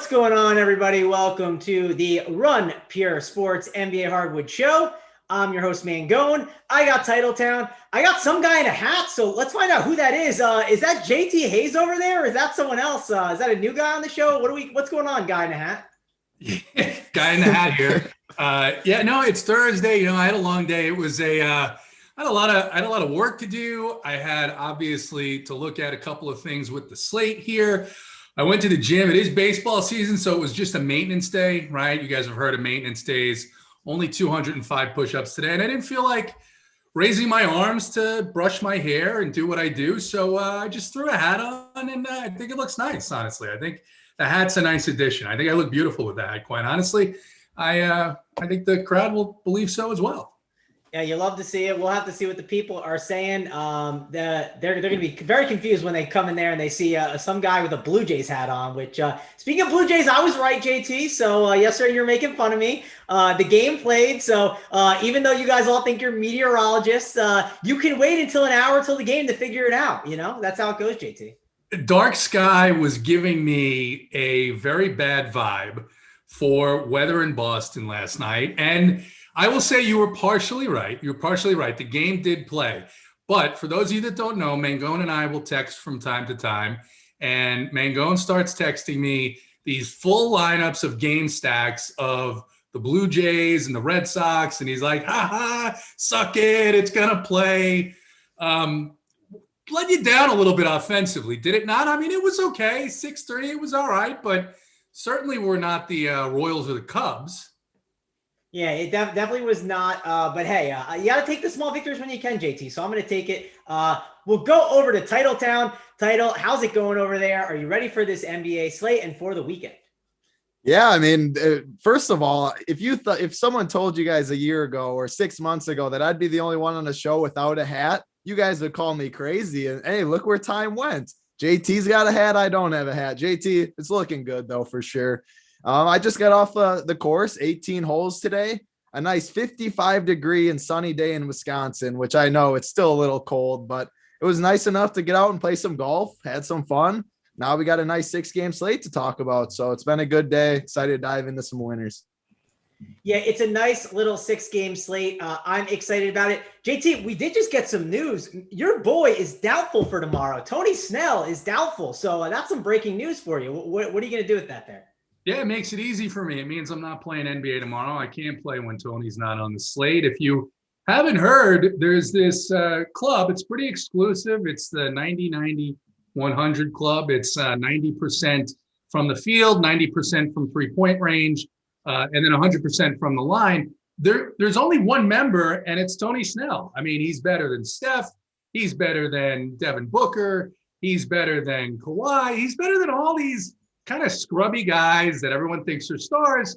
What's going on, everybody? Welcome to the Run Pure Sports NBA Hardwood Show. I'm your host, Mangone. I got TitleTown. I got some guy in a hat, so let's find out who that is. Is that JT Hayes over there, or is that someone else? Is that a new guy on the show? What's going on, guy in a hat? Guy in the hat here. It's Thursday. I had a long day. It was I had a lot of work to do. I had obviously to look at a couple of things with the slate here. I went to the gym. It is baseball season, so it was just a maintenance day, right? You guys have heard of maintenance days. Only 205 push-ups today, and I didn't feel like raising my arms to brush my hair and do what I do, so I just threw a hat on, and I think it looks nice, honestly. I think the hat's a nice addition. I think I look beautiful with the hat, quite honestly. I think the crowd will believe so as well. Yeah, you love to see it. We'll have to see what the people are saying. They're going to be very confused when they come in there and they see some guy with a Blue Jays hat on, which, speaking of Blue Jays, I was right, JT. So, yes, sir, you're making fun of me. The game played. So, even though you guys all think you're meteorologists, you can wait until an hour till the game to figure it out. That's how it goes, JT. Dark sky was giving me a very bad vibe for weather in Boston last night. And I will say you were partially right. You're partially right. The game did play. But for those of you that don't know, Mangone and I will text from time to time. And Mangone starts texting me these full lineups of game stacks of the Blue Jays and the Red Sox. And he's like, suck it. It's going to play. Let you down a little bit offensively. Did it not? I mean, it was okay. 6-3, it was all right. But certainly we're not the Royals or the Cubs. Yeah, it definitely was not. But hey, you got to take the small victories when you can, JT. So I'm going to take it. We'll go over to TitleTown. Title, how's it going over there? Are you ready for this NBA slate and for the weekend? Yeah, I mean, first of all, if someone told you guys a year ago or 6 months ago that I'd be the only one on the show without a hat, you guys would call me crazy. And hey, look where time went. JT's got a hat. I don't have a hat. JT, it's looking good though, for sure. I just got off the course, 18 holes today, a nice 55-degree and sunny day in Wisconsin, which I know it's still a little cold, but it was nice enough to get out and play some golf, had some fun. Now we got a nice 6-game slate to talk about. So it's been a good day. Excited to dive into some winners. Yeah, it's a nice little 6-game slate. I'm excited about it. JT, we did just get some news. Your boy is doubtful for tomorrow. Tony Snell is doubtful. So that's some breaking news for you. What are you going to do with that there? Yeah, it makes it easy for me. It means I'm not playing NBA tomorrow. I can't play when Tony's not on the slate. If you haven't heard, there's this club. It's pretty exclusive. It's the 90-90-100 club. It's 90% from the field, 90% from three-point range, and then 100% from the line. There's only one member, and it's Tony Snell. I mean, he's better than Steph. He's better than Devin Booker. He's better than Kawhi. He's better than all these kind of scrubby guys that everyone thinks are stars.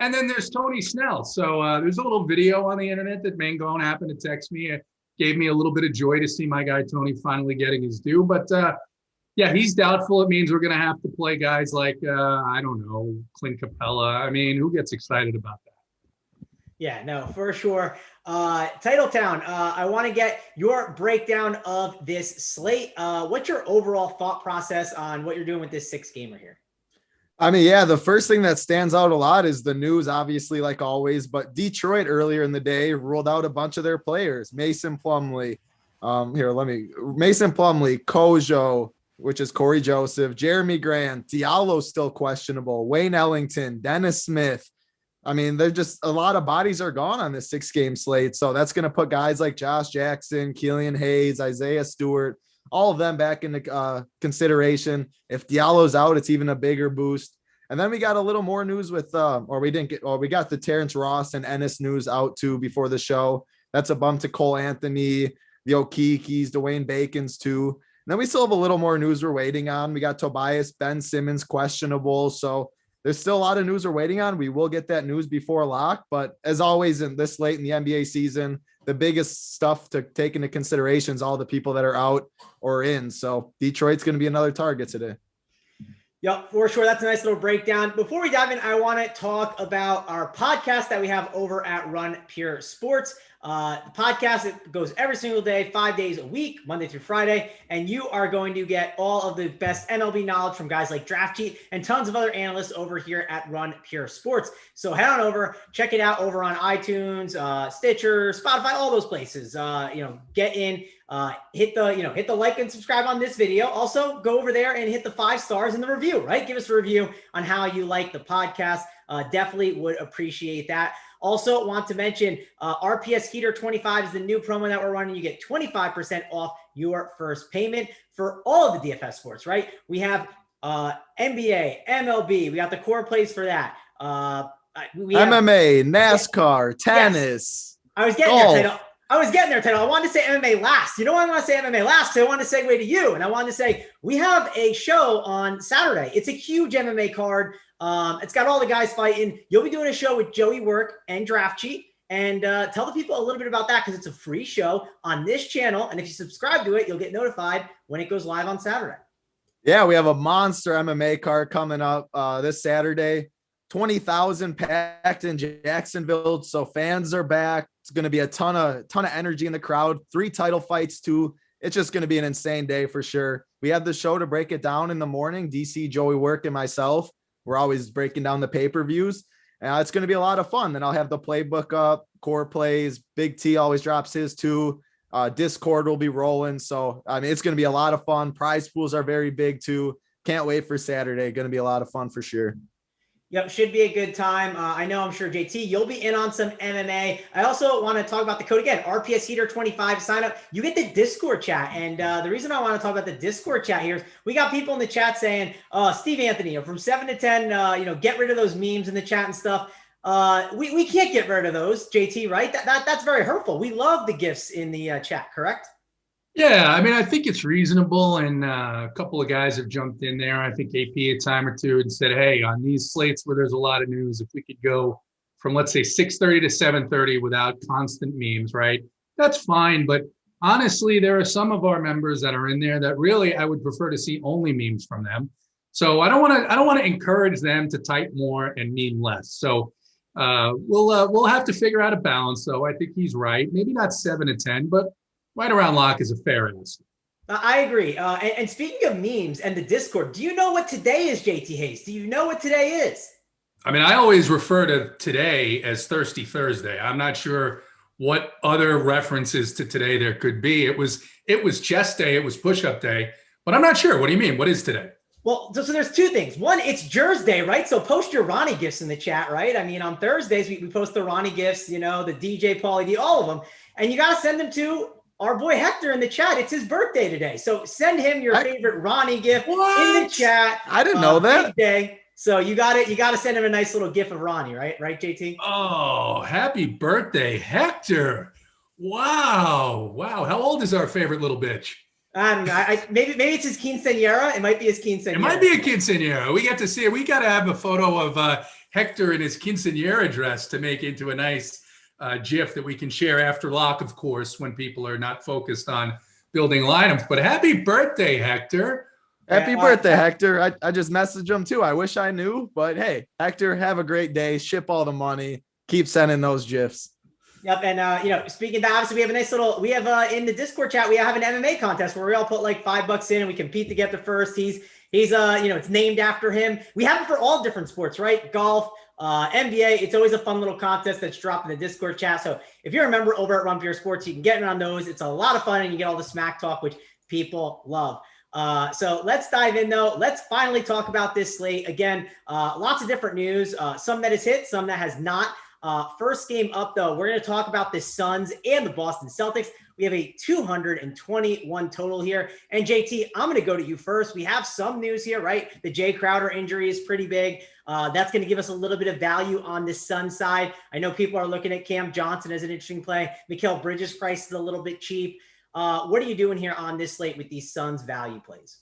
And then there's Tony Snell. So there's a little video on the internet that Mangone happened to text me. It gave me a little bit of joy to see my guy Tony finally getting his due. But yeah, he's doubtful. It means we're going to have to play guys like, I don't know, Clint Capella. I mean, who gets excited about that? Yeah, no, for sure. TitleTown, I want to get your breakdown of this slate. What's your overall thought process on what you're doing with this 6-gamer here? I mean, yeah, the first thing that stands out a lot is the news, obviously, like always, but Detroit earlier in the day ruled out a bunch of their players. Mason Plumlee, Kojo, which is Corey Joseph, Jeremy Grant, Diallo's still questionable, Wayne Ellington, Dennis Smith. I mean, there's just a lot of bodies are gone on this 6-game slate. So that's going to put guys like Josh Jackson, Killian Hayes, Isaiah Stewart, all of them back into consideration. If Diallo's out, it's even a bigger boost. And then we got a little more news with, we got the Terrence Ross and Ennis news out too before the show. That's a bump to Cole Anthony, the Okikis, Dwayne Bacon's too. And then we still have a little more news we're waiting on. We got Tobias, Ben Simmons questionable. So there's still a lot of news we're waiting on. We will get that news before lock. But as always, in this late in the NBA season, the biggest stuff to take into consideration is all the people that are out or in. So Detroit's going to be another target today. Yep, for sure. That's a nice little breakdown. Before we dive in, I want to talk about our podcast that we have over at Run Pure Sports. The podcast, it goes every single day, 5 days a week, Monday through Friday, and you are going to get all of the best MLB knowledge from guys like DraftKings and tons of other analysts over here at Run Pure Sports. So head on over, check it out over on iTunes, Stitcher, Spotify, all those places. Get in, hit the like and subscribe on this video. Also, go over there and hit the 5 stars in the review, right? Give us a review on how you like the podcast. Definitely would appreciate that. Also want to mention RPS Heater 25 is the new promo that we're running. You get 25% off your first payment for all of the DFS sports, right? We have NBA, MLB. We got the core plays for that. We have MMA, NASCAR, tennis. Yes. I was getting there, Title. I wanted to say MMA last. You know why I want to say MMA last? Because I wanted to segue to you. And I wanted to say, we have a show on Saturday. It's a huge MMA card. It's got all the guys fighting. You'll be doing a show with Joey Work and Draft Cheat. And tell the people a little bit about that, because it's a free show on this channel. And if you subscribe to it, you'll get notified when it goes live on Saturday. Yeah, we have a monster MMA card coming up this Saturday. 20,000 packed in Jacksonville. So fans are back. It's going to be a ton of energy in the crowd. 3 title fights too. It's just going to be an insane day for sure. We have the show to break it down in the morning. DC, Joey Work, and myself. We're always breaking down the pay-per-views. It's going to be a lot of fun. Then I'll have the playbook up, core plays. Big T always drops his too. Discord will be rolling. So, it's going to be a lot of fun. Prize pools are very big too. Can't wait for Saturday. Going to be a lot of fun for sure. Yep, should be a good time. I'm sure, JT, you'll be in on some MMA. I also want to talk about the code again, RPS Heater 25. Sign up. You get the Discord chat. And the reason I want to talk about the Discord chat here is we got people in the chat saying, Steve Anthony, from 7 to 10, get rid of those memes in the chat and stuff. We can't get rid of those, JT, right? That's very hurtful. We love the gifts in the chat, correct? Yeah, I think it's reasonable, and a couple of guys have jumped in there. I think AP a time or two and said, hey, on these slates where there's a lot of news, if we could go from, let's say, 6:30 to 7:30 without constant memes, right? That's fine, but honestly, there are some of our members that are in there that really I would prefer to see only memes from them. So I don't want to encourage them to type more and meme less. So we'll have to figure out a balance, though. I think he's right. Maybe not 7 to 10, but right around lock is a fair answer. I agree. And speaking of memes and the Discord, do you know what today is, JT Hayes? Do you know what today is? I always refer to today as Thirsty Thursday. I'm not sure what other references to today there could be. It was chest day. It was push-up day. But I'm not sure. What do you mean? What is today? Well, so there's 2 things. One, it's Jers Day, right? So post your Ronnie gifts in the chat, right? On Thursdays, we post the Ronnie gifts, the DJ, Paulie D, all of them. And you got to send them to our boy Hector in the chat. It's his birthday today. So send him your favorite Ronnie gift in the chat. I didn't know that. Big day. So you got to send him a nice little gift of Ronnie, right? Right, JT? Oh, happy birthday, Hector. Wow. How old is our favorite little bitch? I don't know. Maybe it's his quinceañera. It might be his quinceañera. It might be a quinceañera. We get to see it. We got to have a photo of Hector in his quinceañera dress to make into a nice GIF that we can share after lock, of course, when people are not focused on building lineups. But happy birthday, Hector. Happy birthday, Hector. I just messaged him too. I wish I knew, but hey, Hector, have a great day. Ship all the money. Keep sending those GIFs. Yep. And, speaking of that, obviously we have a nice we have in the Discord chat, we have an MMA contest where we all put like $5 in and we compete to get the first. He's it's named after him. We have it for all different sports, right? Golf, NBA. It's always a fun little contest that's dropped in the Discord chat. So if you're a member over at Run Pure Sports, you can get in on those. It's a lot of fun and you get all the smack talk, which people love. So let's dive in though. Let's finally talk about this slate again. Lots of different news, some that has hit, some that has not. First game up though, we're going to talk about the Suns and the Boston Celtics. We have a 221 total here. And JT, I'm going to go to you first. We have some news here, right? The Jay Crowder injury is pretty big. That's going to give us a little bit of value on the Sun side. I know people are looking at Cam Johnson as an interesting play. Mikal Bridges price is a little bit cheap. What are you doing here on this slate with these Suns value plays?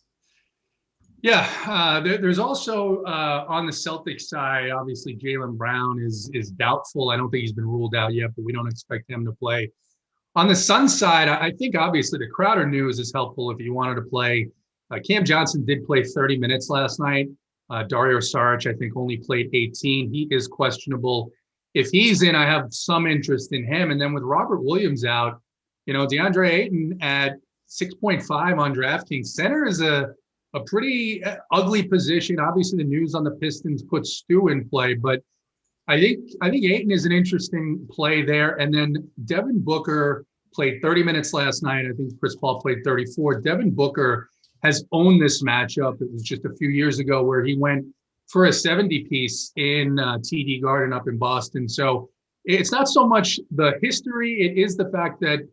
Yeah, there's also on the Celtics side, obviously Jaylen Brown is doubtful. I don't think he's been ruled out yet, but we don't expect him to play. On the Suns side, I think obviously the Crowder news is helpful if you wanted to play. Cam Johnson did play 30 minutes last night. Dario Saric, I think, only played 18. He is questionable. if he's in, I have some interest in him. And then with Robert Williams out, DeAndre Ayton at 6.5 on DraftKings. Center is a pretty ugly position. Obviously, the news on the Pistons put Stu in play, but I think Ayton is an interesting play there. And then Devin Booker played 30 minutes last night. I think Chris Paul played 34. Devin Booker has owned this matchup. It was just a few years ago where he went for a 70-piece in TD Garden up in Boston. So it's not so much the history. It is the fact that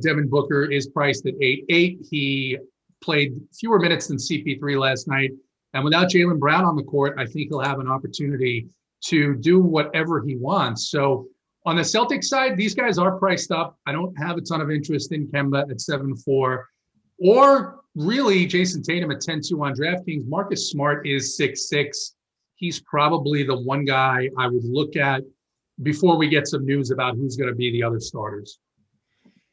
Devin Booker is priced at 8.8. He played fewer minutes than CP3 last night. And without Jaylen Brown on the court, I think he'll have an opportunity to do whatever he wants. So on the Celtics side, these guys are priced up. I don't have a ton of interest in Kemba at 7.4 or really Jason Tatum at 10.2 on DraftKings. Marcus Smart is 6.6. He's probably the one guy I would look at before we get some news about who's going to be the other starters.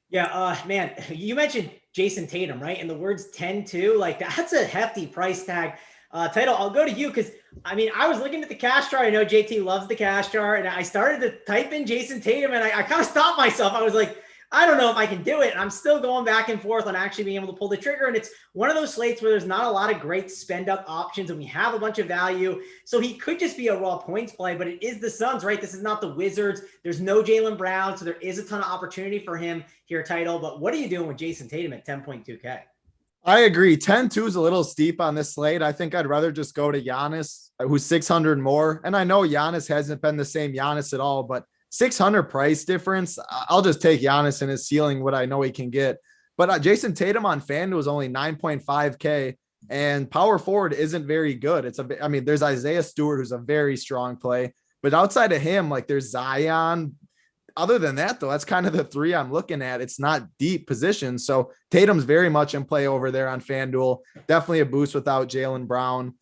Yeah, man, you mentioned Jason Tatum, right? And the words 10-2, like that's a hefty price tag. Title, I'll go to you because, I mean, I was looking at the cash chart. I know JT loves the cash chart, and I started to type in Jason Tatum, and I kind of stopped myself. I was like, I don't know if I can do it. And I'm still going back and forth on actually being able to pull the trigger. And it's one of those slates where there's not a lot of great spend up options and we have a bunch of value. So he could just be a raw points play, but it is the Suns, right? This is not the Wizards. There's no Jaylen Brown. So there is a ton of opportunity for him here, Title. But what are you doing with Jason Tatum at 10.2K? I agree. 10-2 is a little steep on this slate. I think I'd rather just go to Giannis, who's 600 more. And I know Giannis hasn't been the same Giannis at all, but 600 price difference. I'll just take Giannis and his ceiling, what I know he can get. But Jason Tatum on FanDuel is only 9.5K, and power forward isn't very good. There's Isaiah Stewart, who's a very strong play, but outside of him, like there's Zion. Other than that, though, that's kind of the three I'm looking at. It's not deep positions. So Tatum's very much in play over there on FanDuel. Definitely a boost without Jaylen Brown.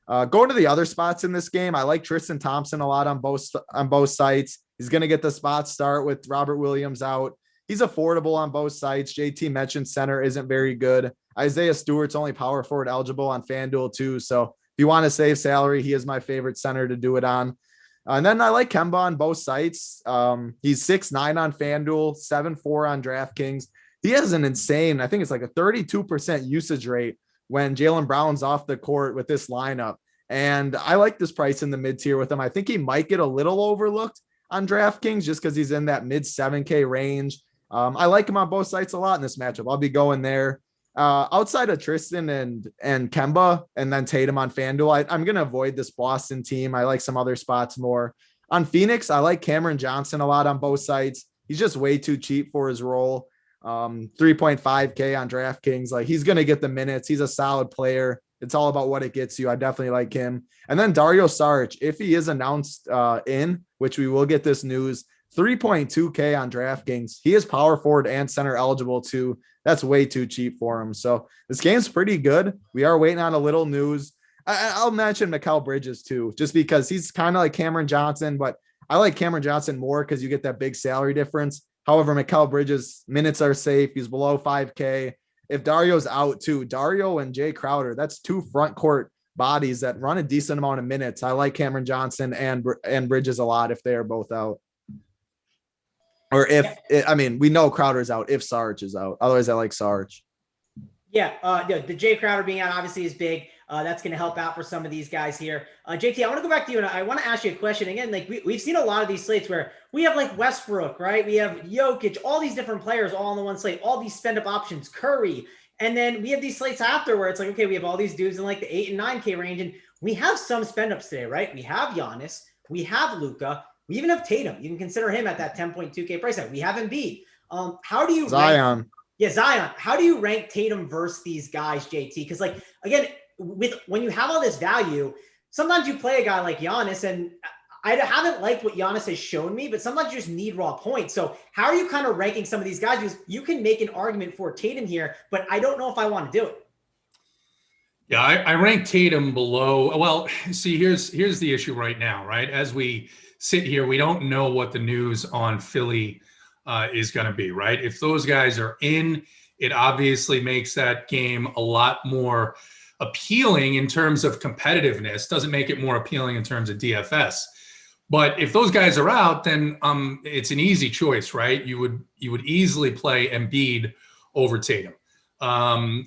Going to the other spots in this game, I like Tristan Thompson a lot on both sites. He's going to get the spot start with Robert Williams out. He's affordable on both sites. JT mentioned center isn't very good. Isaiah Stewart's only power forward eligible on FanDuel too. So if you want to save salary, he is my favorite center to do it on. And then I like Kemba on both sites. He's 6.9 on FanDuel, 7.4 on DraftKings. He has an insane, I think it's like a 32% usage rate when Jaylen Brown's off the court with this lineup. And I like this price in the mid tier with him. I think he might get a little overlooked on DraftKings just because he's in that mid 7K range. I like him on both sites a lot in this matchup. I'll be going there. Outside of Tristan and Kemba and then Tatum on FanDuel, I'm going to avoid this Boston team. I like some other spots more. On Phoenix, I like Cameron Johnson a lot on both sides. He's just way too cheap for his role. 3.5K on DraftKings. Like he's going to get the minutes. He's a solid player. It's all about what it gets you. I definitely like him. And then Dario Saric, if he is announced which we will get this news, 3.2K on DraftKings. He is power forward and center eligible too. That's way too cheap for him. So this game's pretty good. We are waiting on a little news. I'll mention Mikal Bridges too, just because he's kind of like Cameron Johnson, but I like Cameron Johnson more because you get that big salary difference. However, Mikal Bridges minutes are safe. He's below 5K. If Dario's out too, Dario and Jay Crowder, that's two front court bodies that run a decent amount of minutes. I like Cameron Johnson and Bridges a lot if they are both out. Or we know Crowder's out if Saric is out. Otherwise, I like Saric. Yeah, the Jay Crowder being out obviously is big. That's going to help out for some of these guys here. JT, I want to go back to you, and I want to ask you a question. Again, like we've seen a lot of these slates where we have like Westbrook, right? We have Jokic, all these different players all on the one slate, all these spend-up options, Curry. And then we have these slates after where it's like, okay, we have all these dudes in like the 8 and 9K range, and we have some spend-ups today, right? We have Giannis, we have Luka, we even have Tatum. You can consider him at that 10.2K price tag. We have Embiid. How do you Zion? Zion. How do you rank Tatum versus these guys, JT? Because like again, when you have all this value, sometimes you play a guy like Giannis, and I haven't liked what Giannis has shown me, but sometimes you just need raw points. So how are you kind of ranking some of these guys? Because you can make an argument for Tatum here, but I don't know if I want to do it. Yeah, I rank Tatum below. Well, see, here's the issue right now, right? As we sit here, we don't know what the news on Philly is going to be, right? If those guys are in, it obviously makes that game a lot more appealing in terms of competitiveness. Doesn't make it more appealing in terms of DFS. But if those guys are out, then it's an easy choice, right? You would easily play Embiid over Tatum.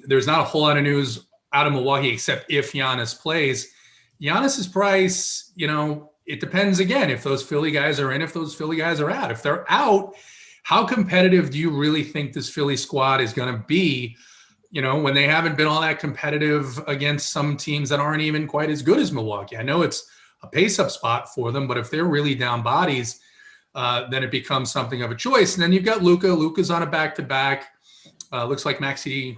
There's not a whole lot of news out of Milwaukee except if Giannis plays. Giannis's price, it depends again if those Philly guys are in, if those Philly guys are out. If they're out, how competitive do you really think this Philly squad is going to be? When they haven't been all that competitive against some teams that aren't even quite as good as Milwaukee. I know it's a pace-up spot for them, but if they're really down bodies, then it becomes something of a choice. And then you've got Luka. Luka's on a back-to-back. Looks like Maxi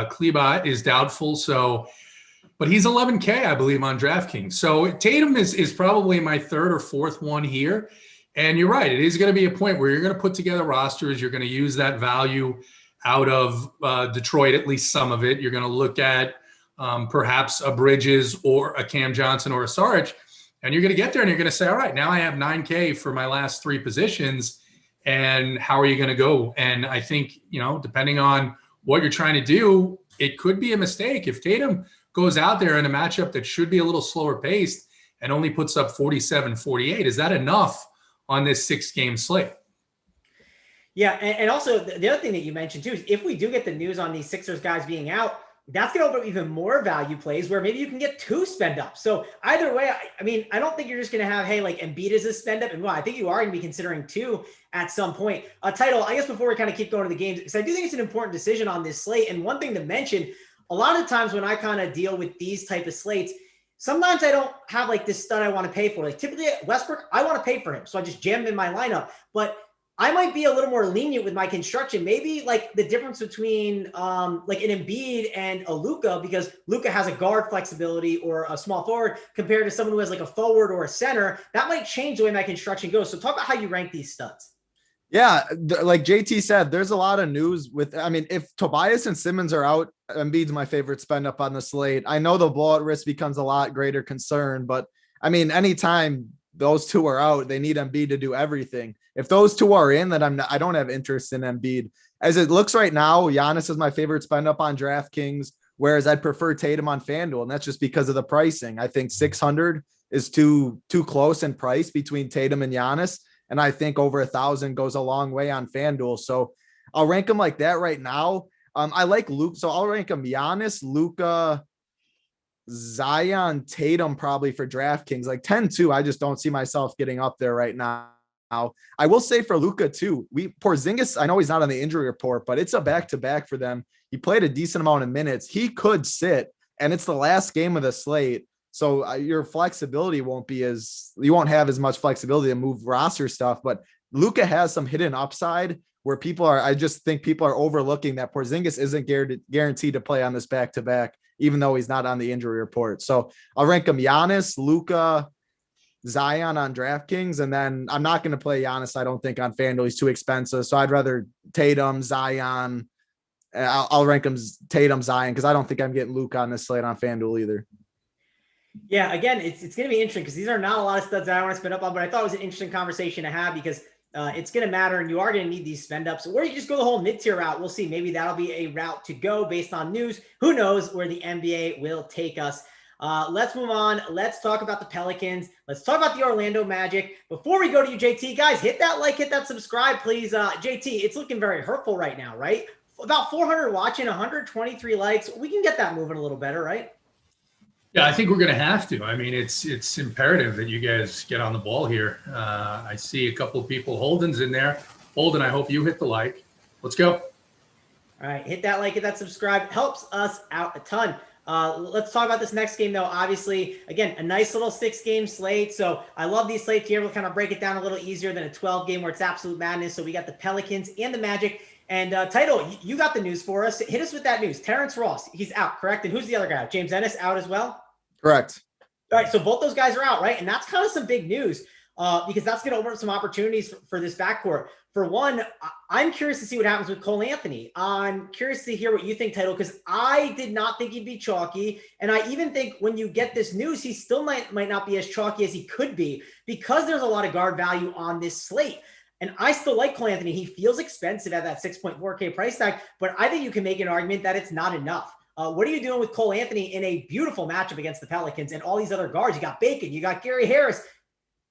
Kleber is doubtful. But he's 11K, I believe, on DraftKings. So Tatum is probably my third or fourth one here. And you're right. It is going to be a point where you're going to put together rosters. You're going to use that value out of Detroit, at least some of it. You're going to look at perhaps a Bridges or a Cam Johnson or a Saric. And you're going to get there and you're going to say, all right, now I have 9K for my last three positions. And how are you going to go? And I think, depending on what you're trying to do, it could be a mistake. If Tatum goes out there in a matchup that should be a little slower paced and only puts up 47, 48, is that enough on this 6-game slate? Yeah. And also the other thing that you mentioned too, is if we do get the news on these Sixers guys being out, that's going to open up even more value plays where maybe you can get 2 spend up. So either way, I don't think you're just going to have, hey, like Embiid is a spend up. And I think you are going to be considering 2 at some point. Title, I guess before we kind of keep going to the games, because I do think it's an important decision on this slate. And one thing to mention, a lot of times when I kind of deal with these type of slates, sometimes I don't have like this stud I want to pay for. Like typically at Westbrook, I want to pay for him. So I just jam him in my lineup. But I might be a little more lenient with my construction. Maybe like the difference between like an Embiid and a Luka, because Luka has a guard flexibility or a small forward compared to someone who has like a forward or a center, that might change the way my construction goes. So talk about how you rank these studs. Yeah, like JT said, there's a lot of news with, if Tobias and Simmons are out, Embiid's my favorite spend up on the slate. I know the blowout risk becomes a lot greater concern, but anytime those 2 are out, they need Embiid to do everything. If those 2 are in, then I don't have interest in Embiid. As it looks right now, Giannis is my favorite spend up on DraftKings, whereas I'd prefer Tatum on FanDuel, and that's just because of the pricing. I think 600 is too close in price between Tatum and Giannis, and I think over 1,000 goes a long way on FanDuel. So I'll rank them like that right now. I like Luke, so I'll rank them Giannis, Luka, Zion, Tatum probably for DraftKings, like 10-2. I just don't see myself getting up there right now. I will say for Luka too, Porzingis, I know he's not on the injury report, but it's a back-to-back for them. He played a decent amount of minutes. He could sit, and it's the last game of the slate. So your flexibility you won't have as much flexibility to move roster stuff, but Luka has some hidden upside where I just think people are overlooking that Porzingis isn't guaranteed to play on this back-to-back, even though he's not on the injury report. So I'll rank him Giannis, Luka, Zion on DraftKings, and then I'm not going to play Giannis, I don't think, on FanDuel. He's too expensive. So I'd rather Tatum, Zion. I'll rank him Tatum, Zion, because I don't think I'm getting Luka on this slate on FanDuel either. Yeah, again, it's going to be interesting because these are not a lot of studs that I want to spend up on, but I thought it was an interesting conversation to have because it's going to matter and you are going to need these spend ups. Or you just go the whole mid-tier route. We'll see. Maybe that'll be a route to go based on news. Who knows where the NBA will take us. Let's move on. Let's talk about the Pelicans. Let's talk about the Orlando Magic. Before we go to you, JT, guys, hit that like, hit that subscribe, please. JT, it's looking very hurtful right now, right? About 400 watching, 123 likes. We can get that moving a little better, right? Yeah, I think we're going to have to. It's imperative that you guys get on the ball here. I see a couple of people. Holden's in there. Holden, I hope you hit the like. Let's go. All right, hit that like, hit that subscribe. Helps us out a ton. Let's talk about this next game, though. Obviously, again, a nice little 6-game slate. So I love these slates here. We'll kind of break it down a little easier than a 12-game where it's absolute madness. So we got the Pelicans and the Magic. And Title, you got the news for us. Hit us with that news. Terrence Ross, he's out, correct? And who's the other guy? James Ennis out as well? Correct. All right, so both those guys are out, right? And that's kind of some big news because that's going to open up some opportunities for this backcourt. For one, I'm curious to see what happens with Cole Anthony. I'm curious to hear what you think, Title, because I did not think he'd be chalky. And I even think when you get this news, he still might not be as chalky as he could be because there's a lot of guard value on this slate. And I still like Cole Anthony. He feels expensive at that 6.4K price tag, but I think you can make an argument that it's not enough. What are you doing with Cole Anthony in a beautiful matchup against the Pelicans and all these other guards? You got Bacon, you got Gary Harris.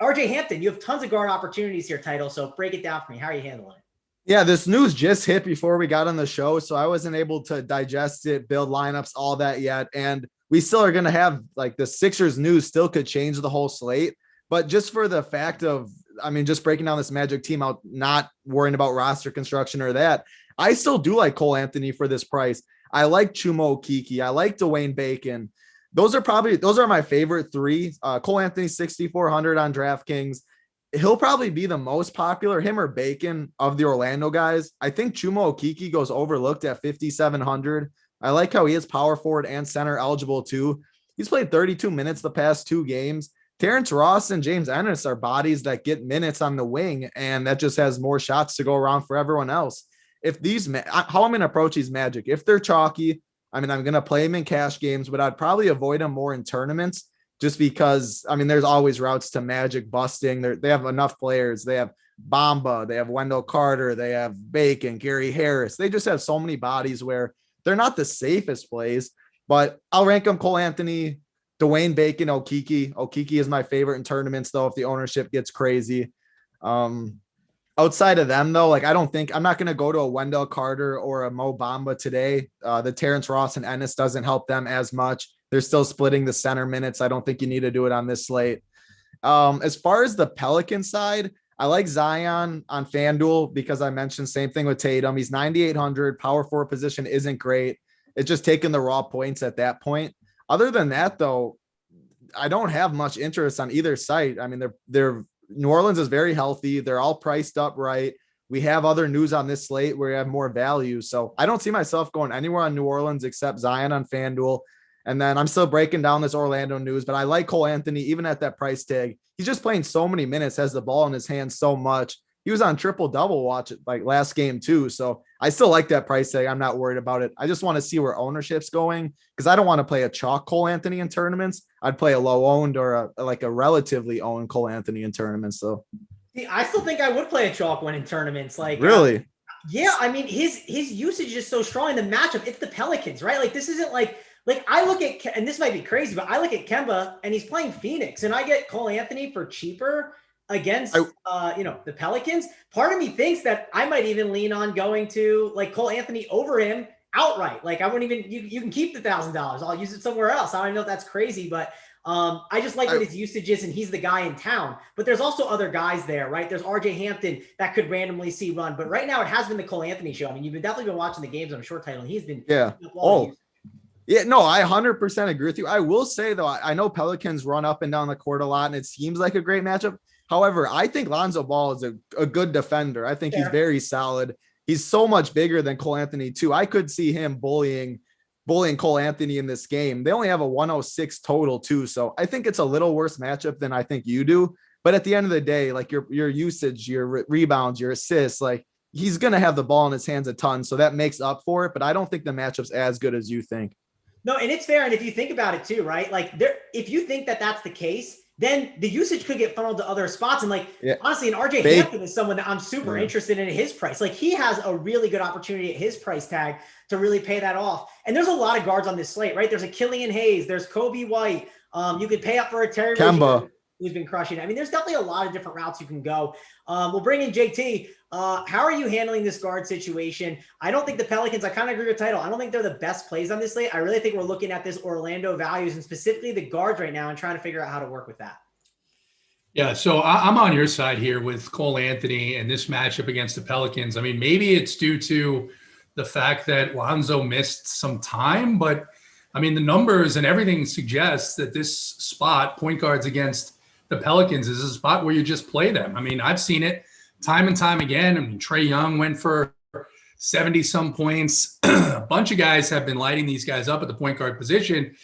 RJ Hampton, you have tons of guard opportunities here, Title. So break it down for me. How are you handling it? Yeah, this news just hit before we got on the show, so I wasn't able to digest it, build lineups, all that yet. And we still are going to have like the Sixers news still could change the whole slate. But just for the fact of, I mean, just breaking down this Magic team out, not worrying about roster construction or that, I still do like Cole Anthony for this price. I like Chuma Okeke. I like Dwayne Bacon. Those are my favorite three. Cole Anthony, 6,400 on DraftKings. He'll probably be the most popular, him or Bacon, of the Orlando guys. I think Chuma Okeke goes overlooked at 5,700. I like how he is power forward and center eligible too. He's played 32 minutes the past 2 games. Terrence Ross and James Ennis are bodies that get minutes on the wing, and that just has more shots to go around for everyone else. If how I'm going to approach these Magic, if they're chalky, I mean, I'm going to play them in cash games, but I'd probably avoid them more in tournaments just because, I mean, there's always routes to Magic busting. They have enough players. They have Bamba, they have Wendell Carter, they have Bacon, Gary Harris. They just have so many bodies where they're not the safest plays, but I'll rank them Cole Anthony, Dwayne Bacon, Okeke. Okeke is my favorite in tournaments, though, if the ownership gets crazy. Outside of them, though, like I'm not going to go to a Wendell Carter or a Mo Bamba today. The Terrence Ross and Ennis doesn't help them as much. They're still splitting the center minutes. I don't think you need to do it on this slate. As far as the Pelican side, I like Zion on FanDuel because I mentioned same thing with Tatum. He's 9,800. Power forward position isn't great. It's just taking the raw points at that point. Other than that, though, I don't have much interest on either site. I mean, they're New Orleans is very healthy. They're all priced up right. We have other news on this slate where you have more value. So I don't see myself going anywhere on New Orleans except Zion on FanDuel. And then I'm still breaking down this Orlando news, but I like Cole Anthony, even at that price tag. He's just playing so many minutes, has the ball in his hands so much. He was on triple-double watch it like last game too. So I still like that price tag. I'm not worried about it. I just want to see where ownership's going because I don't want to play a chalk Cole Anthony in tournaments. I'd play a low-owned or a relatively owned Cole Anthony in tournaments. So See, I still think I would play a chalk one in tournaments. Like really? Yeah, I mean, his usage is so strong in the matchup. It's the Pelicans, right? Like this isn't like I look at, and this might be crazy, but I look at Kemba and he's playing Phoenix and I get Cole Anthony for cheaper against, the Pelicans. Part of me thinks that I might even lean on going to like Cole Anthony over him outright. Like I wouldn't even, you can keep the $1,000. I'll use it somewhere else. I don't know if that's crazy, but I just like what his usage is and he's the guy in town, but there's also other guys there, right? There's RJ Hampton that could randomly see run, but right now it has been the Cole Anthony show. I mean, you've definitely been watching the games on short title and he's been, yeah, no, I 100% agree with you. I will say, though, I know Pelicans run up and down the court a lot, and it seems like a great matchup. However, I think Lonzo Ball is a good defender. I think he's very solid. He's so much bigger than Cole Anthony, too. I could see him bullying Cole Anthony in this game. They only have a 106 total, too. So I think it's a little worse matchup than I think you do. But at the end of the day, like your usage, your rebounds, your assists, like he's going to have the ball in his hands a ton. So that makes up for it. But I don't think the matchup's as good as you think. No, and it's fair. And if you think about it too, right? Like if you think that that's the case, then the usage could get funneled to other spots. And honestly, and RJ Hampton is someone that I'm super interested in at his price. Like he has a really good opportunity at his price tag to really pay that off. And there's a lot of guards on this slate, right? There's a Killian Hayes, there's Kobe White. You could pay up for a Terry Rozier, who's been crushing it. I mean, there's definitely a lot of different routes you can go. We'll bring in JT. How are you handling this guard situation? I don't think the Pelicans, I kind of agree with Title. I don't think they're the best plays on this slate. I really think we're looking at this Orlando values and specifically the guards right now and trying to figure out how to work with that. Yeah, so I'm on your side here with Cole Anthony and this matchup against the Pelicans. I mean, maybe it's due to the fact that Lonzo missed some time, but I mean, the numbers and everything suggests that this spot, point guards against the Pelicans, is a spot where you just play them. I mean, I've seen it time and time again. I mean, Trae Young went for 70-some points. A bunch of guys have been lighting these guys up at the point guard position.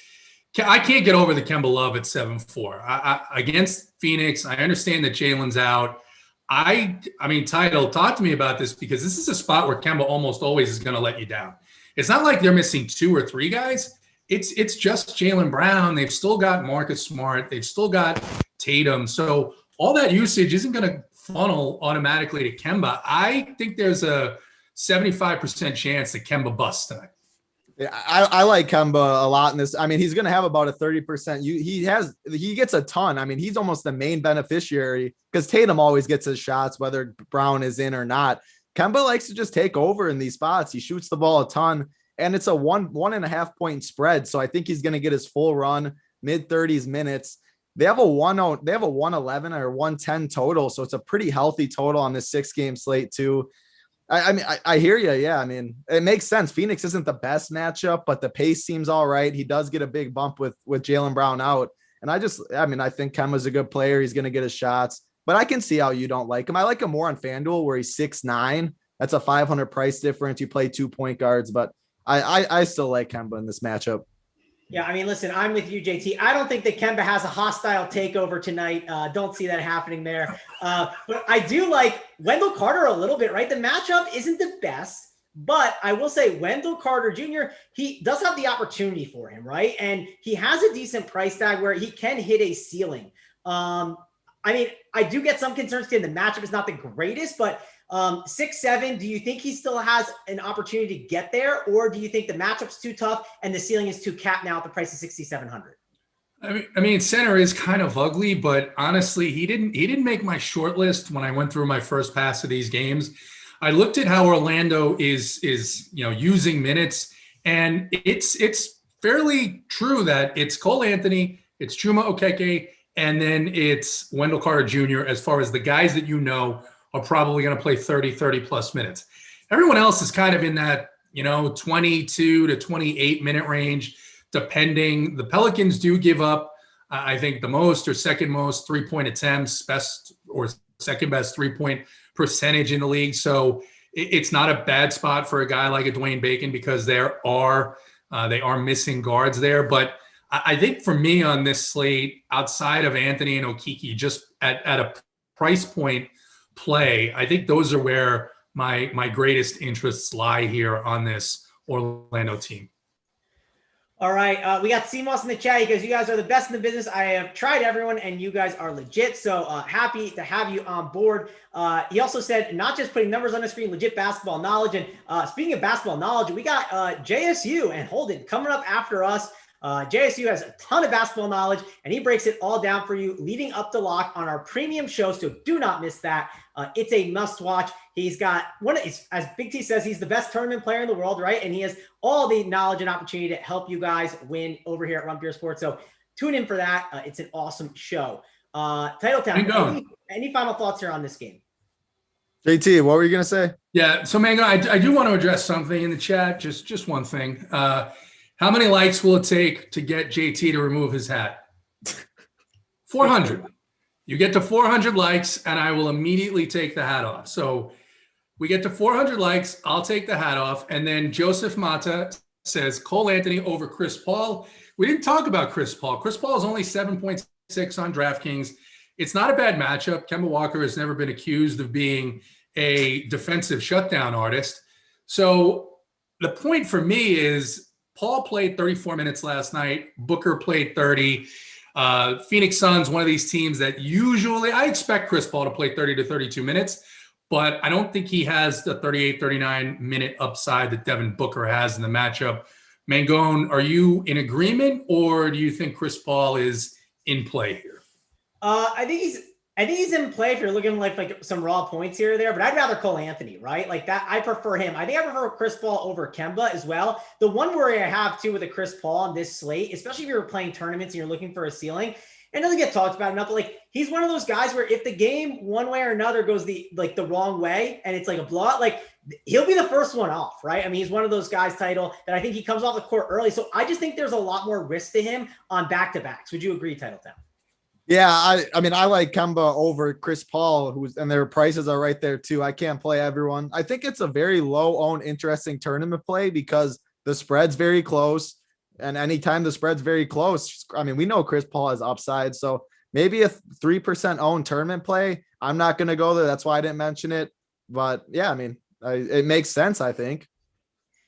I can't get over the Kemba Love at 7-4. Against Phoenix, I understand that Jalen's out. I mean, Title, talk to me about this because this is a spot where Kemba almost always is going to let you down. It's not like they're missing 2 or 3 guys. It's just Jaylen Brown. They've still got Marcus Smart. They've still got Tatum. So all that usage isn't going to funnel automatically to Kemba. I think there's a 75% chance that Kemba busts tonight. Yeah, I like Kemba a lot in this. I mean, he's going to have about a 30%. He gets a ton. I mean, he's almost the main beneficiary because Tatum always gets his shots, whether Brown is in or not. Kemba likes to just take over in these spots. He shoots the ball a ton, and it's a 1.5 point spread. So I think he's going to get his full run, mid 30s minutes. They have a 111 or 110 total. So it's a pretty healthy total on this 6-game slate too. I mean, I hear you. Yeah. I mean, it makes sense. Phoenix isn't the best matchup, but the pace seems all right. He does get a big bump with Jaylen Brown out. And I think Kemba's a good player. He's going to get his shots, but I can see how you don't like him. I like him more on FanDuel where he's 6'9". That's a 500 price difference. You play 2 point guards, but I still like Kemba in this matchup. Yeah, I mean, listen, I'm with you, JT. I don't think that Kemba has a hostile takeover tonight. Don't see that happening there. But I do like Wendell Carter a little bit, right? The matchup isn't the best, but I will say Wendell Carter Jr., he does have the opportunity for him, right? And he has a decent price tag where he can hit a ceiling. I mean, I do get some concerns because the matchup is not the greatest, but 6'7", do you think he still has an opportunity to get there, or do you think the matchup's too tough and the ceiling is too capped now at the price of 6,700? I mean, center is kind of ugly, but honestly, he didn't make my short list when I went through my first pass of these games. I looked at how Orlando is using minutes, and it's fairly true that it's Cole Anthony, it's Chuma Okeke, and then it's Wendell Carter Jr. as far as the guys that are probably going to play 30 plus minutes. Everyone else is kind of in that, 22 to 28 minute range, depending. The Pelicans do give up, I think, the most or second most 3-point attempts, best or second best 3-point percentage in the league. So it's not a bad spot for a guy like a Dwayne Bacon because they are missing guards there. But I think for me on this slate, outside of Anthony and Okeke, just at a price point play, I think those are where my greatest interests lie here on this Orlando team. All right. We got CMOS in the chat. He goes, you guys are the best in the business. I have tried everyone and you guys are legit. So happy to have you on board. He also said, not just putting numbers on the screen, legit basketball knowledge. And speaking of basketball knowledge, we got JSU and Holden coming up after us. JSU has a ton of basketball knowledge, and he breaks it all down for you leading up to lock on our premium show. So do not miss that. It's a must watch. He's got as Big T says, he's the best tournament player in the world, right? And he has all the knowledge and opportunity to help you guys win over here at Run Pure Sports. So tune in for that. It's an awesome show. TitleTown, any final thoughts here on this game? JT, what were you going to say? Yeah. So Mango, I do want to address something in the chat. Just one thing. How many likes will it take to get JT to remove his hat? 400. You get to 400 likes, and I will immediately take the hat off. So we get to 400 likes, I'll take the hat off. And then Joseph Mata says, Cole Anthony over Chris Paul. We didn't talk about Chris Paul. Chris Paul is only 7.6 on DraftKings. It's not a bad matchup. Kemba Walker has never been accused of being a defensive shutdown artist. So the point for me is Paul played 34 minutes last night. Booker played 30. Phoenix Suns, one of these teams that usually I expect Chris Paul to play 30 to 32 minutes, but I don't think he has the 38, 39 minute upside that Devin Booker has in the matchup. Mangone, are you in agreement, or do you think Chris Paul is in play here? I think he's in play if you're looking like some raw points here or there, but I'd rather Cole Anthony, right? Like that, I prefer him. I think I prefer Chris Paul over Kemba as well. The one worry I have too with a Chris Paul on this slate, especially if you're playing tournaments and you're looking for a ceiling, and doesn't get talked about enough, but like he's one of those guys where if the game one way or another goes the wrong way and it's like a blowout, like he'll be the first one off, right? I mean, he's one of those guys, Title, that I think he comes off the court early. So I just think there's a lot more risk to him on back-to-backs. Would you agree, TitleTown? Yeah, I mean, I like Kemba over Chris Paul, and their prices are right there too. I can't play everyone. I think it's a very low-owned, interesting tournament play because the spread's very close, and anytime the spread's very close, I mean, we know Chris Paul has upside, so maybe a 3% owned tournament play. I'm not going to go there. That's why I didn't mention it. But yeah, I mean, it makes sense, I think.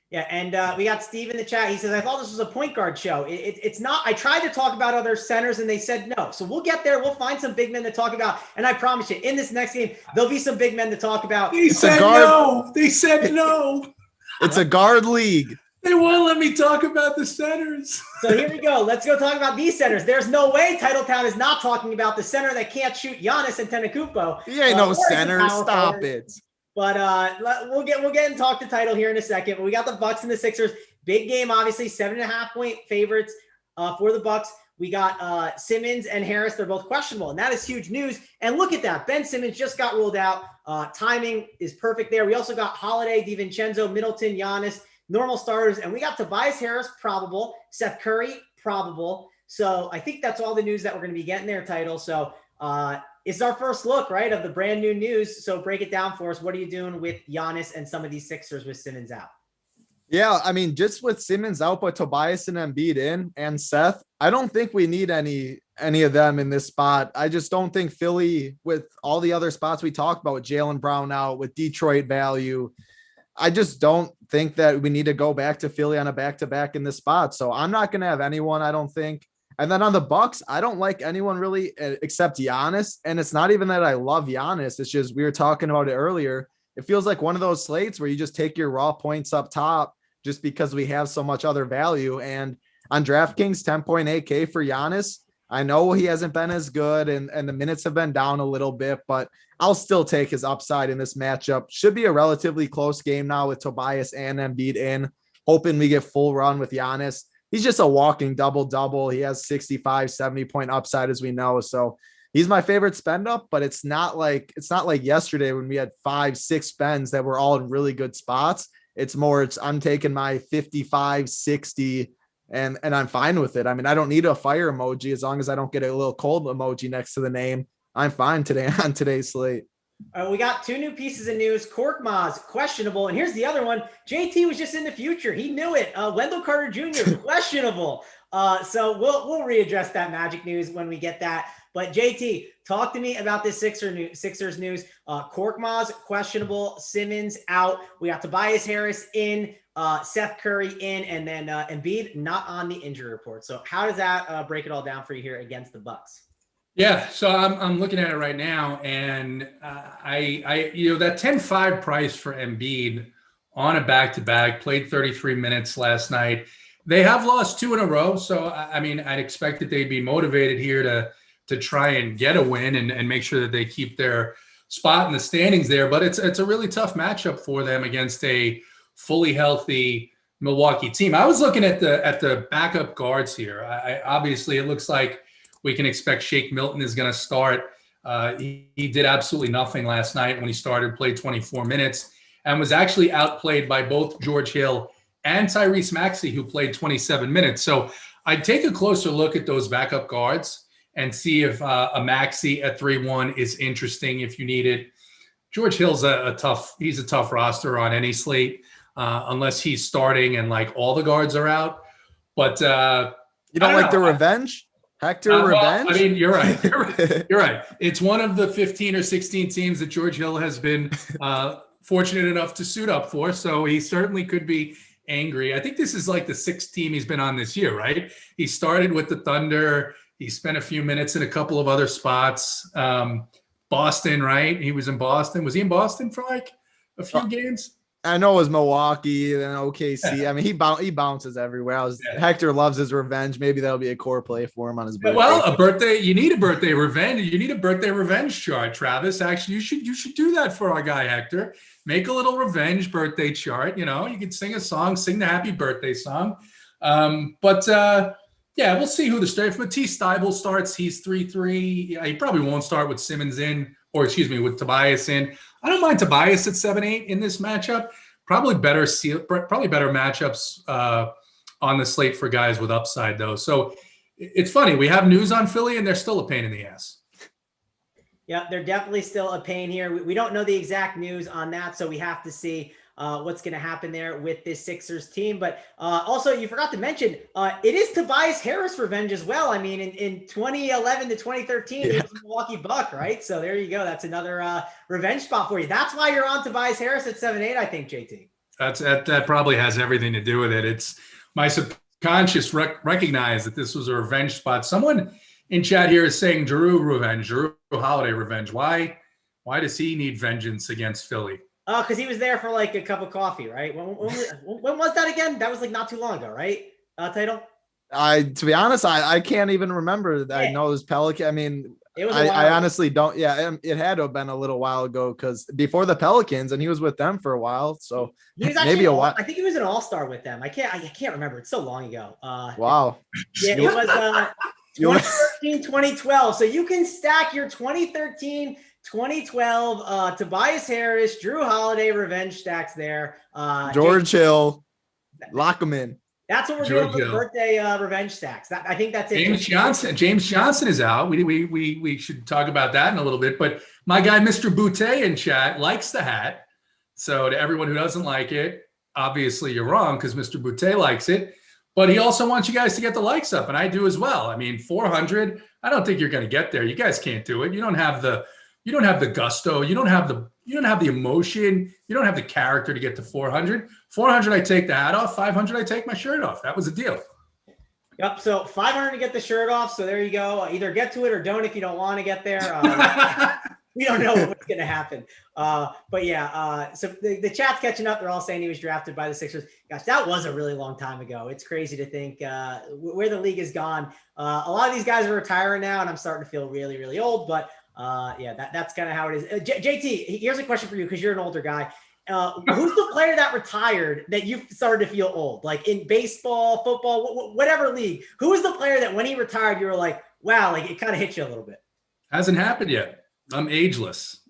Yeah, and we got Steve in the chat. He says, I thought this was a point guard show. It's not. I tried to talk about other centers, and they said no. So we'll get there. We'll find some big men to talk about. And I promise you, in this next game, there'll be some big men to talk about. They said no. They said no. It's a guard league. They won't let me talk about the centers. So here we go. Let's go talk about these centers. There's no way TitleTown is not talking about the center that can't shoot Giannis Antetokounmpo. He ain't no center. Stop it. But we'll get and talk to Title here in a second. But we got the Bucks and the Sixers. Big game, obviously, 7.5-point favorites for the Bucks. We got Simmons and Harris. They're both questionable, and that is huge news. And look at that. Ben Simmons just got ruled out. Timing is perfect there. We also got Holiday, DiVincenzo, Middleton, Giannis, normal starters. And we got Tobias Harris, probable. Seth Curry, probable. So I think that's all the news that we're going to be getting there, Title. So it's our first look, right, of the brand new news. So break it down for us. What are you doing with Giannis and some of these Sixers with Simmons out? Yeah, I mean, just with Simmons out, but Tobias and Embiid in, and Seth, I don't think we need any of them in this spot. I just don't think Philly, with all the other spots we talked about, with Jaylen Brown out, with Detroit value, I just don't think that we need to go back to Philly on a back-to-back in this spot. So I'm not going to have anyone, I don't think. And then on the Bucks, I don't like anyone really except Giannis. And it's not even that I love Giannis. It's just, we were talking about it earlier. It feels like one of those slates where you just take your raw points up top just because we have so much other value. And on DraftKings, 10.8K for Giannis. I know he hasn't been as good and the minutes have been down a little bit, but I'll still take his upside in this matchup. Should be a relatively close game now with Tobias and Embiid in, hoping we get full run with Giannis. He's just a walking double-double. He has 65, 70-point upside, as we know. So he's my favorite spend up, but it's not like yesterday when we had 5-6 spends that were all in really good spots. I'm taking my 55, 60 and I'm fine with it. I mean, I don't need a fire emoji as long as I don't get a little cold emoji next to the name. I'm fine today on today's slate. We got two new pieces of news. Korkmaz, questionable. And here's the other one. JT was just in the future. He knew it. Wendell Carter Jr., questionable. So we'll readdress that Magic news when we get that. But JT, talk to me about this Sixers news. Korkmaz, questionable. Simmons out. We got Tobias Harris in. Seth Curry in, and then Embiid not on the injury report. So how does that break it all down for you here against the Bucks? Yeah, so I'm looking at it right now, and I that 10-5 price for Embiid on a back-to-back, played 33 minutes last night. They have lost 2 in a row, so I mean, I'd expect that they'd be motivated here to try and get a win and make sure that they keep their spot in the standings there. But it's a really tough matchup for them against a fully healthy Milwaukee team. I was looking at the backup guards here. Obviously, it looks like we can expect Shake Milton is going to start. He did absolutely nothing last night when he started, played 24 minutes, and was actually outplayed by both George Hill and Tyrese Maxey, who played 27 minutes. So I'd take a closer look at those backup guards and see if a Maxey at 3-1 is interesting if you need it. George Hill's a tough roster on any slate. Unless he's starting and like all the guards are out. But you don't like the revenge? Hector revenge? Well, I mean, you're right. You're right. It's one of the 15 or 16 teams that George Hill has been fortunate enough to suit up for. So he certainly could be angry. I think this is like the 6th team he's been on this year, right? He started with the Thunder. He spent a few minutes in a couple of other spots. Boston, right? He was in Boston. Was he in Boston for like a few games? I know it was Milwaukee and OKC. I mean, he bounces everywhere. Hector loves his revenge. Maybe that'll be a core play for him on his birthday. Well, you need a birthday revenge. You need a birthday revenge chart, Travis. Actually, you should do that for our guy Hector. Make a little revenge birthday chart. You know, you can sing a song, sing the happy birthday song. Yeah, we'll see who the start. If Matisse Thybulle starts, he's 3-3. Yeah, he probably won't start with Simmons in, with Tobias in. I don't mind Tobias at 7-8 in this matchup. Probably better matchups on the slate for guys with upside, though. So it's funny. We have news on Philly, and they're still a pain in the ass. Yeah, they're definitely still a pain here. We don't know the exact news on that, so we have to see what's going to happen there with this Sixers team. But also, you forgot to mention, it is Tobias Harris revenge as well. I mean, in 2011 to 2013, he was a Milwaukee Buck, right? So there you go. That's another revenge spot for you. That's why you're on Tobias Harris at 7-8, I think, JT. That probably has everything to do with it. It's my subconscious recognized that this was a revenge spot. Someone in chat here is saying Jrue Holiday revenge. Why does he need vengeance against Philly? Oh, because he was there for like a cup of coffee, right? When was that again? That was like not too long ago, right? Title. To be honest, I can't even remember. Yeah. I know it was Pelican. I mean, it was. I honestly don't. Yeah, it had to have been a little while ago because before the Pelicans, and he was with them for a while. So he was maybe a while. I think he was an all-star with them. I can't remember. It's so long ago. Wow. Yeah, it was 2013, 2012. So you can stack your 2013. 2012, Tobias Harris, Drew Holiday revenge stacks there. George Hill, lock them in. That's what we're doing for the birthday revenge stacks. I think that's it. James Johnson is out. We should talk about that in a little bit. But my guy, Mr. Boutte in chat, likes the hat. So to everyone who doesn't like it, obviously you're wrong because Mr. Boutte likes it. But he also wants you guys to get the likes up, and I do as well. I mean, 400. I don't think you're going to get there. You guys can't do it. You don't have the gusto. You don't have the emotion. You don't have the character to get to 400. 400, I take the hat off. 500, I take my shirt off. That was a deal. Yep. So 500 to get the shirt off. So there you go. Either get to it or don't if you don't want to get there. We don't know what's going to happen. But yeah, so the chat's catching up. They're all saying he was drafted by the Sixers. Gosh, that was a really long time ago. It's crazy to think where the league has gone. A lot of these guys are retiring now, and I'm starting to feel really, really old. But yeah, that's kind of how it is. JT, here's a question for you because you're an older guy. Who's the player that retired that you started to feel old? Like in baseball, football, whatever league. Who was the player that when he retired, you were like, wow, like it kind of hit you a little bit? Hasn't happened yet. I'm ageless,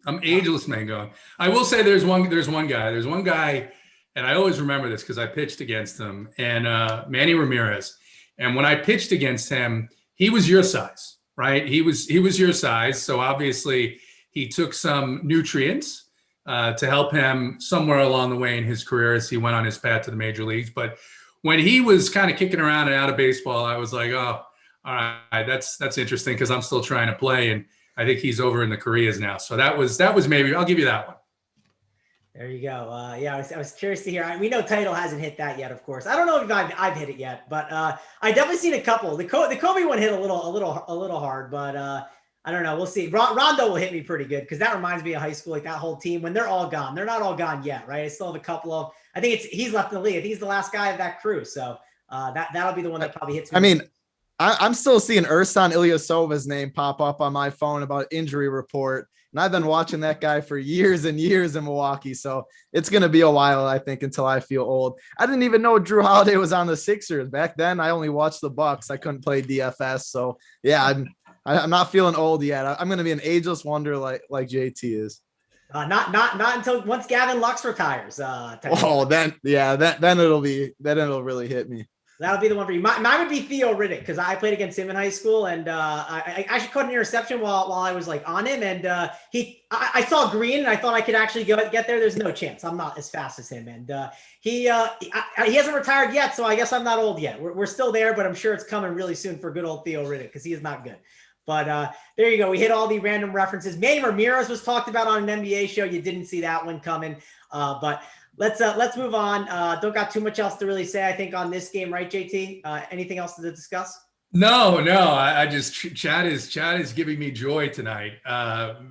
Mango. I will say there's one guy, and I always remember this because I pitched against him, and Manny Ramirez. And when I pitched against him, he was your size, right? He was your size. So obviously he took some nutrients to help him somewhere along the way in his career as he went on his path to the major leagues. But when he was kind of kicking around and out of baseball, I was like, oh, all right, that's interesting because I'm still trying to play. And I think he's over in the Koreas now. So that was maybe, I'll give you that one. There you go. Yeah, I was curious to hear. We know Title hasn't hit that yet, of course. I don't know if I've hit it yet, but I definitely seen a couple. The Kobe one hit a little hard, but I don't know. We'll see. Rondo will hit me pretty good because that reminds me of high school, like that whole team when they're all gone. They're not all gone yet, right? I still have a couple of. I think he's left in the league. I think he's the last guy of that crew, so that'll be the one that probably hits me. I mean, I'm still seeing Ersan Ilyasova's name pop up on my phone about injury report. And I've been watching that guy for years and years in Milwaukee. So it's going to be a while, I think, until I feel old. I didn't even know Drew Holiday was on the Sixers. Back then, I only watched the Bucks. I couldn't play DFS. So, yeah, I'm not feeling old yet. I'm going to be an ageless wonder like JT is. Not until once Gavin Lux retires. Then it'll really hit me. That'll be the one for you. Mine would be Theo Riddick because I played against him in high school, and I actually caught an interception while I was like on him, and I saw green, and I thought I could actually get there. There's no chance. I'm not as fast as him, and he hasn't retired yet, so I guess I'm not old yet. We're still there, but I'm sure it's coming really soon for good old Theo Riddick because he is not good. But there you go. We hit all the random references. Manny Ramirez was talked about on an NBA show. You didn't see that one coming, but. Let's move on. Don't got too much else to really say, I think, on this game, right, JT? Anything else to discuss? No. I just chat is giving me joy tonight,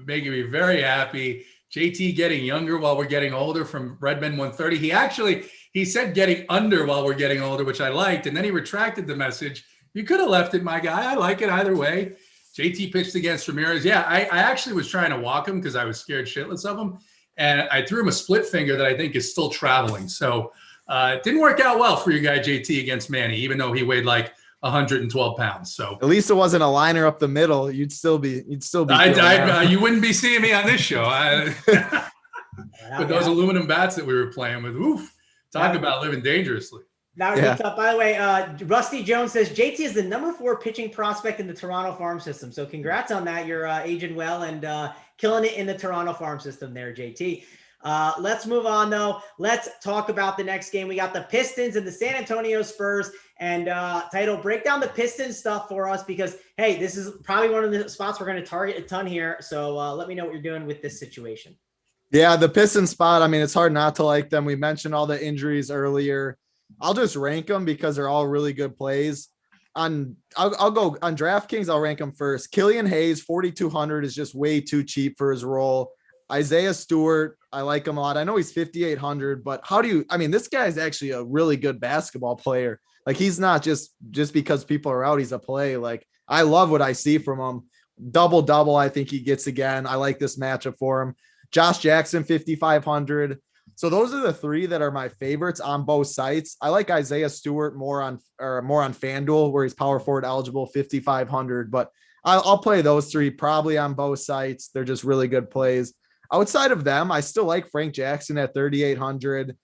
making me very happy. JT getting younger while we're getting older from Redman 130. He said getting under while we're getting older, which I liked, and then he retracted the message. You could have left it, my guy. I like it either way. JT pitched against Ramirez. Yeah, I actually was trying to walk him because I was scared shitless of him. And I threw him a split finger that I think is still traveling. So it didn't work out well for your guy JT against Manny, even though he weighed like 112 pounds. So at least it wasn't a liner up the middle. You'd still be. You wouldn't be seeing me on this show. With those aluminum bats that we were playing with. Oof! Talk about living dangerously. That would be tough. By the way, Rusty Jones says JT is the number 4 pitching prospect in the Toronto farm system. So congrats on that. You're aging well and killing it in the Toronto farm system there, JT. Let's move on, though. Let's talk about the next game. We got the Pistons and the San Antonio Spurs. And Title, break down the Pistons stuff for us because, hey, this is probably one of the spots we're going to target a ton here. So let me know what you're doing with this situation. Yeah, the Pistons spot, I mean, it's hard not to like them. We mentioned all the injuries earlier. I'll just rank them because they're all really good plays. I'll go on DraftKings. I'll rank them first. Killian Hayes, 4,200 is just way too cheap for his role. Isaiah Stewart, I like him a lot. I know he's 5,800, but this guy is actually a really good basketball player. Like, he's not just because people are out, he's a play. Like, I love what I see from him. Double, I think he gets again. I like this matchup for him. Josh Jackson, 5,500. So those are the three that are my favorites on both sites. I like Isaiah Stewart more on FanDuel, where he's power forward eligible, 5,500. But I'll play those three probably on both sites. They're just really good plays. Outside of them, I still like Frank Jackson at 3,800.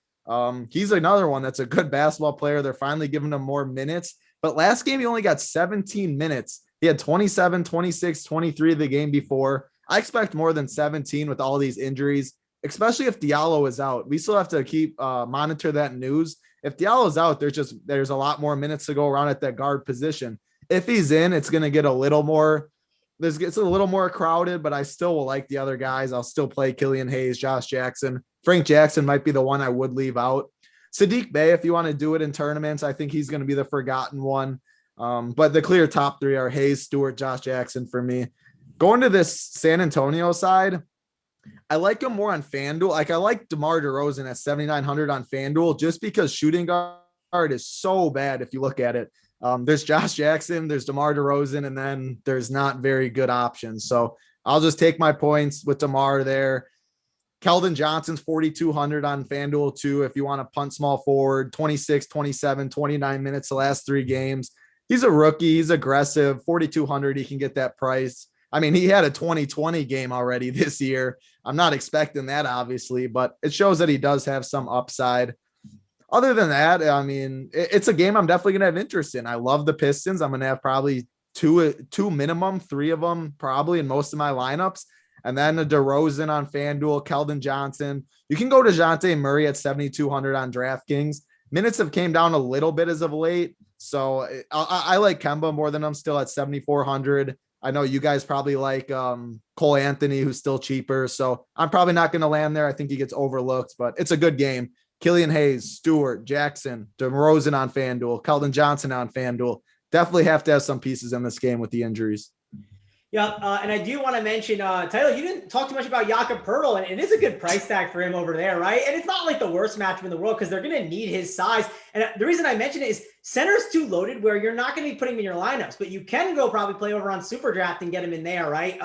He's another one that's a good basketball player. They're finally giving him more minutes. But last game, he only got 17 minutes. He had 27, 26, 23 the game before. I expect more than 17 with all these injuries, especially if Diallo is out. We still have to keep monitor that news. If Diallo's out, there's a lot more minutes to go around at that guard position. If he's in, it's going to get a little more. It's a little more crowded, but I still will like the other guys. I'll still play Killian Hayes, Josh Jackson. Frank Jackson might be the one I would leave out. Saddiq Bey, if you want to do it in tournaments, I think he's going to be the forgotten one. But the clear top three are Hayes, Stewart, Josh Jackson for me. Going to this San Antonio side, I like him more on FanDuel. Like, I like DeMar DeRozan at 7,900 on FanDuel just because shooting guard is so bad if you look at it. There's Josh Jackson, there's DeMar DeRozan, and then there's not very good options. So I'll just take my points with DeMar there. Keldon Johnson's 4,200 on FanDuel too. If you want to punt small forward, 26, 27, 29 minutes the last three games. He's a rookie. He's aggressive. 4,200. He can get that price. I mean, he had a 2020 game already this year. I'm not expecting that, obviously, but it shows that he does have some upside. Other than that, I mean, it's a game I'm definitely going to have interest in. I love the Pistons. I'm going to have probably two minimum, three of them probably in most of my lineups. And then a DeRozan on FanDuel, Keldon Johnson. You can go to DeJounte Murray at 7,200 on DraftKings. Minutes have came down a little bit as of late. So I like Kemba more than I'm still at 7,400. I know you guys probably like Cole Anthony, who's still cheaper. So I'm probably not going to land there. I think he gets overlooked, but it's a good game. Killian Hayes, Stewart, Jackson, DeRozan on FanDuel, Keldon Johnson on FanDuel. Definitely have to have some pieces in this game with the injuries. Yeah, and I do want to mention, Tyler, you didn't talk too much about Jakob Poeltl, and it is a good price tag for him over there, right? And it's not like the worst matchup in the world because they're going to need his size. And the reason I mention it is center's too loaded where you're not going to be putting him in your lineups, but you can go probably play over on Super Draft and get him in there, right?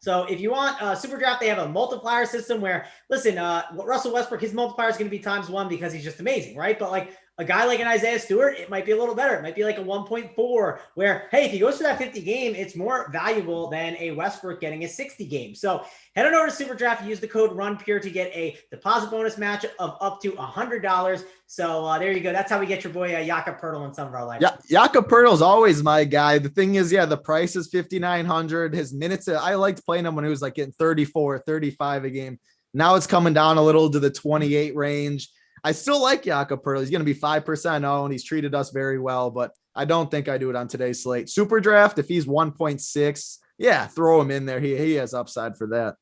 So if you want Super Draft, they have a multiplier system where, listen, Russell Westbrook, his multiplier is going to be ×1 because he's just amazing, right? But like a guy like an Isaiah Stewart, it might be a little better. It might be like a 1.4 where, hey, if he goes for that 50 game, it's more valuable than a Westbrook getting a 60 game. So head on over to Super Draft, use the code RUNPURE to get a deposit bonus match of up to $100. So there you go. That's how we get your boy Jakob Poeltl in some of our lives. Yeah, Jakob Poeltl is always my guy. The thing is, the price is 5,900. His minutes, I liked playing him when he was like getting 34, 35 a game. Now it's coming down a little to the 28 range. I still like Jakob Poeltl. He's going to be 5% owned. He's treated us very well, but I don't think I do it on today's slate. Super Draft, if he's 1.6, throw him in there. He has upside for that.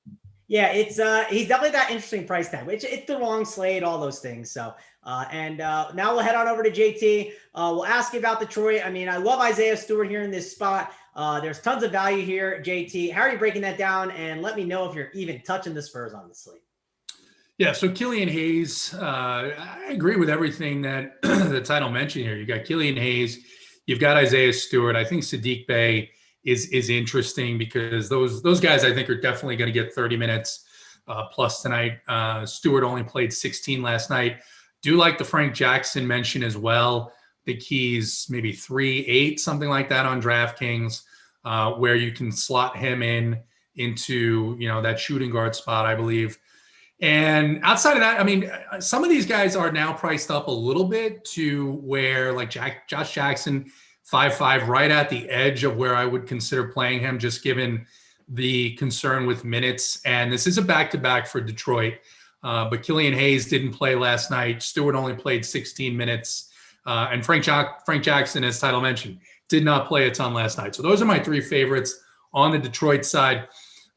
Yeah, it's he's definitely that interesting price tag. It's the wrong slate, all those things. So now we'll head on over to JT. We'll ask you about Detroit. I mean, I love Isaiah Stewart here in this spot. There's tons of value here, JT. How are you breaking that down? And let me know if you're even touching the Spurs on the slate. Yeah, so Killian Hayes, I agree with everything that the title mentioned here. You got Killian Hayes, you've got Isaiah Stewart. I think Saddiq Bey is interesting because those guys I think are definitely going to get 30 minutes plus tonight. Stewart only played 16 last night. Do like the Frank Jackson mention as well. The keys maybe 3-8, something like that on DraftKings, where you can slot him into that shooting guard spot, I believe. And outside of that, I mean, some of these guys are now priced up a little bit to where like Josh Jackson, 5.5, right at the edge of where I would consider playing him, just given the concern with minutes. And this is a back-to-back for Detroit. But Killian Hayes didn't play last night. Stewart only played 16 minutes. And Frank Jackson, as title mentioned, did not play a ton last night. So those are my three favorites on the Detroit side.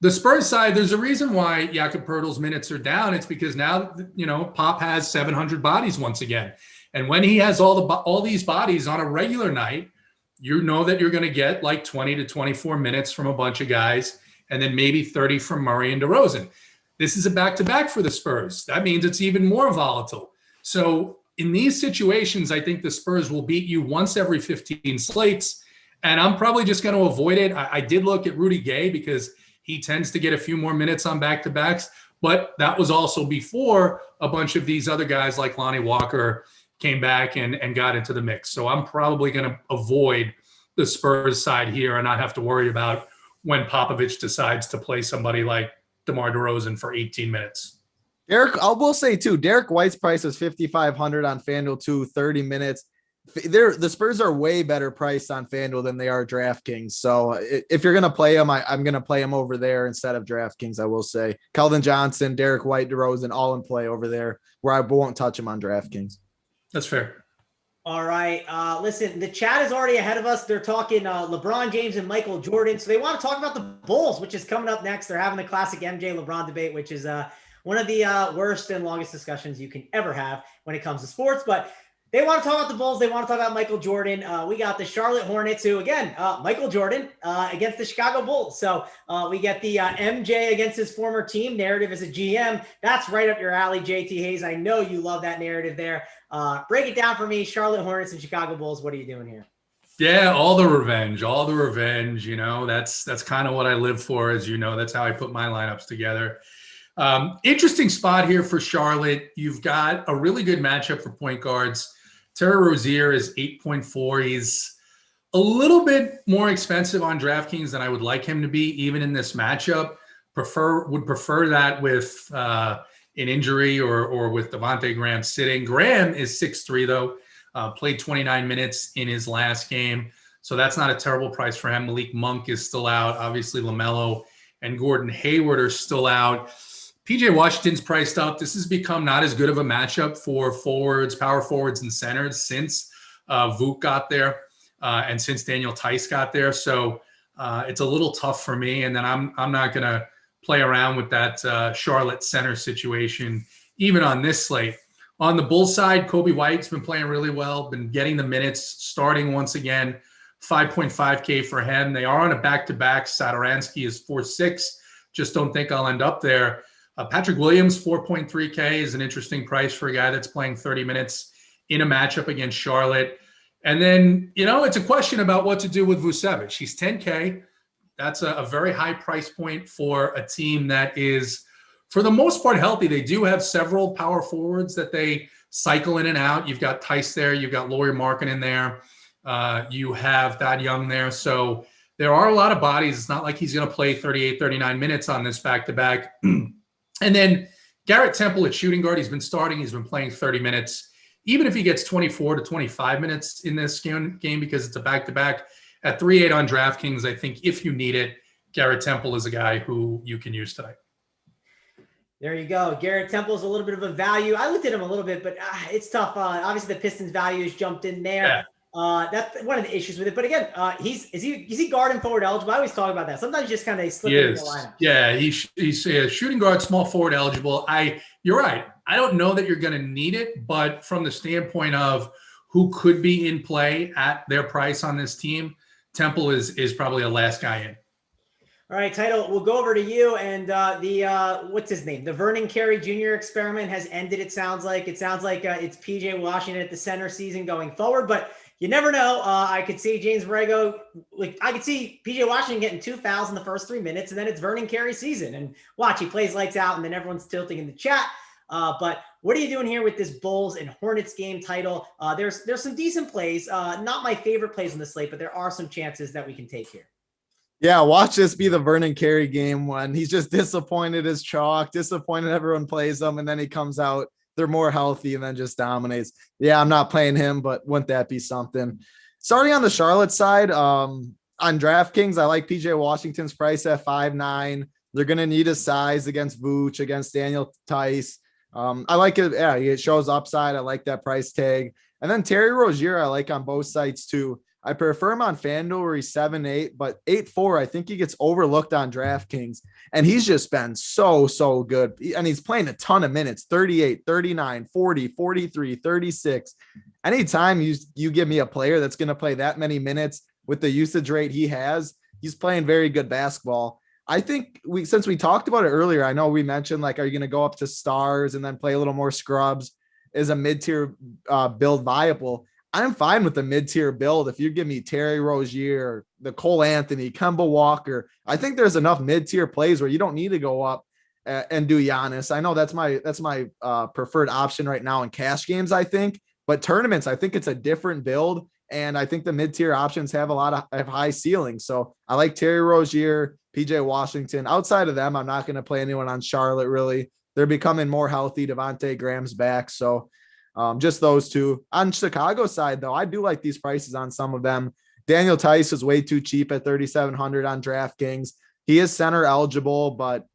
The Spurs side, there's a reason why Jakob Poeltl's minutes are down. It's because now, Pop has 700 bodies once again. And when he has all these bodies on a regular night, you know that you're going to get like 20 to 24 minutes from a bunch of guys, and then maybe 30 from Murray and DeRozan. This is a back-to-back for the Spurs. That means it's even more volatile. So in these situations, I think the Spurs will beat you once every 15 slates, and I'm probably just going to avoid it. I did look at Rudy Gay because he tends to get a few more minutes on back-to-backs, but that was also before a bunch of these other guys like Lonnie Walker came back and got into the mix. So I'm probably going to avoid the Spurs side here and not have to worry about when Popovich decides to play somebody like DeMar DeRozan for 18 minutes. Derek, I will say too, Derek White's price is 5,500 on FanDuel too, 30 minutes. The Spurs are way better priced on FanDuel than they are DraftKings. So if you're going to play them, I'm going to play them over there instead of DraftKings, I will say. Keldon Johnson, Derek White, DeRozan, all in play over there, where I won't touch them on DraftKings. That's fair. All right. Listen, the chat is already ahead of us. They're talking LeBron James and Michael Jordan. So they want to talk about the Bulls, which is coming up next. They're having the classic MJ LeBron debate, which is one of the worst and longest discussions you can ever have when it comes to sports. But they want to talk about the Bulls. They want to talk about Michael Jordan. We got the Charlotte Hornets, who, again, Michael Jordan against the Chicago Bulls. So we get the MJ against his former team narrative as a GM. That's right up your alley, JT Hayes. I know you love that narrative there. Break it down for me. Charlotte Hornets and Chicago Bulls. What are you doing here? Yeah, all the revenge. You know, that's kind of what I live for, as you know. That's how I put my lineups together. Interesting spot here for Charlotte. You've got a really good matchup for point guards. Terry Rozier is 8.4. He's a little bit more expensive on DraftKings than I would like him to be, even in this matchup. Would prefer that with an injury or with Devontae Graham sitting. Graham is 6'3", though. Played 29 minutes in his last game. So that's not a terrible price for him. Malik Monk is still out. Obviously, LaMelo and Gordon Hayward are still out. PJ Washington's priced up. This has become not as good of a matchup for forwards, power forwards, and centers since Vuk got there and since Daniel Tice got there. So it's a little tough for me. And then I'm not going to play around with that Charlotte center situation, even on this slate. On the Bulls side, Kobe White's been playing really well, been getting the minutes, starting once again, 5.5K for him. They are on a back-to-back. Satoransky is 4.6. Just don't think I'll end up there. Patrick Williams, 4.3K is an interesting price for a guy that's playing 30 minutes in a matchup against Charlotte. And then, you know, it's a question about what to do with Vucevic. He's 10K. That's a very high price point for a team that is, for the most part, healthy. They do have several power forwards that they cycle in and out. You've got Tice there. You've got Lauri Markkanen there. You have Thad Young there. So there are a lot of bodies. It's not like he's going to play 38, 39 minutes on this back-to-back. And then Garrett Temple at shooting guard, he's been starting. He's been playing 30 minutes. Even if he gets 24 to 25 minutes in this game because it's a back-to-back, at 3.8 on DraftKings, I think if you need it, Garrett Temple is a guy who you can use tonight. There you go. Garrett Temple is a little bit of a value. I looked at him a little bit, but it's tough. Obviously, the Pistons' value has jumped in there. Yeah. That's one of the issues with it. But again, is he guard and forward eligible? I always talk about that. Sometimes you just kind of slip in the lineup. Yeah, he's shooting guard, small forward eligible. You're right. I don't know that you're going to need it, but from the standpoint of who could be in play at their price on this team, Temple is probably a last guy in. All right, Title, we'll go over to you. And what's his name? The Vernon Carey Jr. experiment has ended, it sounds like. It's PJ Washington at the center season going forward, but you never know. I could see James Borrego, I could see PJ Washington getting 2 fouls in the first 3 minutes, and then it's Vernon Carey season. And watch, he plays lights out, and then everyone's tilting in the chat. But what are you doing here with this Bulls and Hornets game, Title? There's some decent plays. Not my favorite plays on the slate, but there are some chances that we can take here. Yeah, watch this be the Vernon Carey game when he's just disappointed as chalk, disappointed everyone plays them, and then he comes out, they're more healthy and then just dominates. Yeah, I'm not playing him, but wouldn't that be something? Starting on the Charlotte side, on DraftKings, I like PJ Washington's price at 5'9". They're going to need his size against Vooch, against Daniel Tice. I like it. Yeah, it shows upside. I like that price tag. And then Terry Rozier, I like on both sides too. I prefer him on FanDuel where he's 7'8", but 8'4", I think he gets overlooked on DraftKings. And he's just been so good. And he's playing a ton of minutes, 38, 39, 40, 43, 36. Anytime you give me a player that's going to play that many minutes with the usage rate he has, he's playing very good basketball. I think since we talked about it earlier, I know we mentioned like, are you going to go up to stars and then play a little more scrubs? Is a mid-tier build viable? I'm fine with the mid-tier build. If you give me Terry Rozier, the Cole Anthony, Kemba Walker, I think there's enough mid-tier plays where you don't need to go up and do Giannis. I know that's my preferred option right now in cash games, I think, but tournaments, I think it's a different build. And I think the mid-tier options have a lot of high ceilings. So I like Terry Rozier, PJ Washington. Outside of them, I'm not going to play anyone on Charlotte, really. They're becoming more healthy. Devontae Graham's back. So just those two. On Chicago side, though, I do like these prices on some of them. Daniel Tice is way too cheap at 3,700 on DraftKings. He is center eligible, but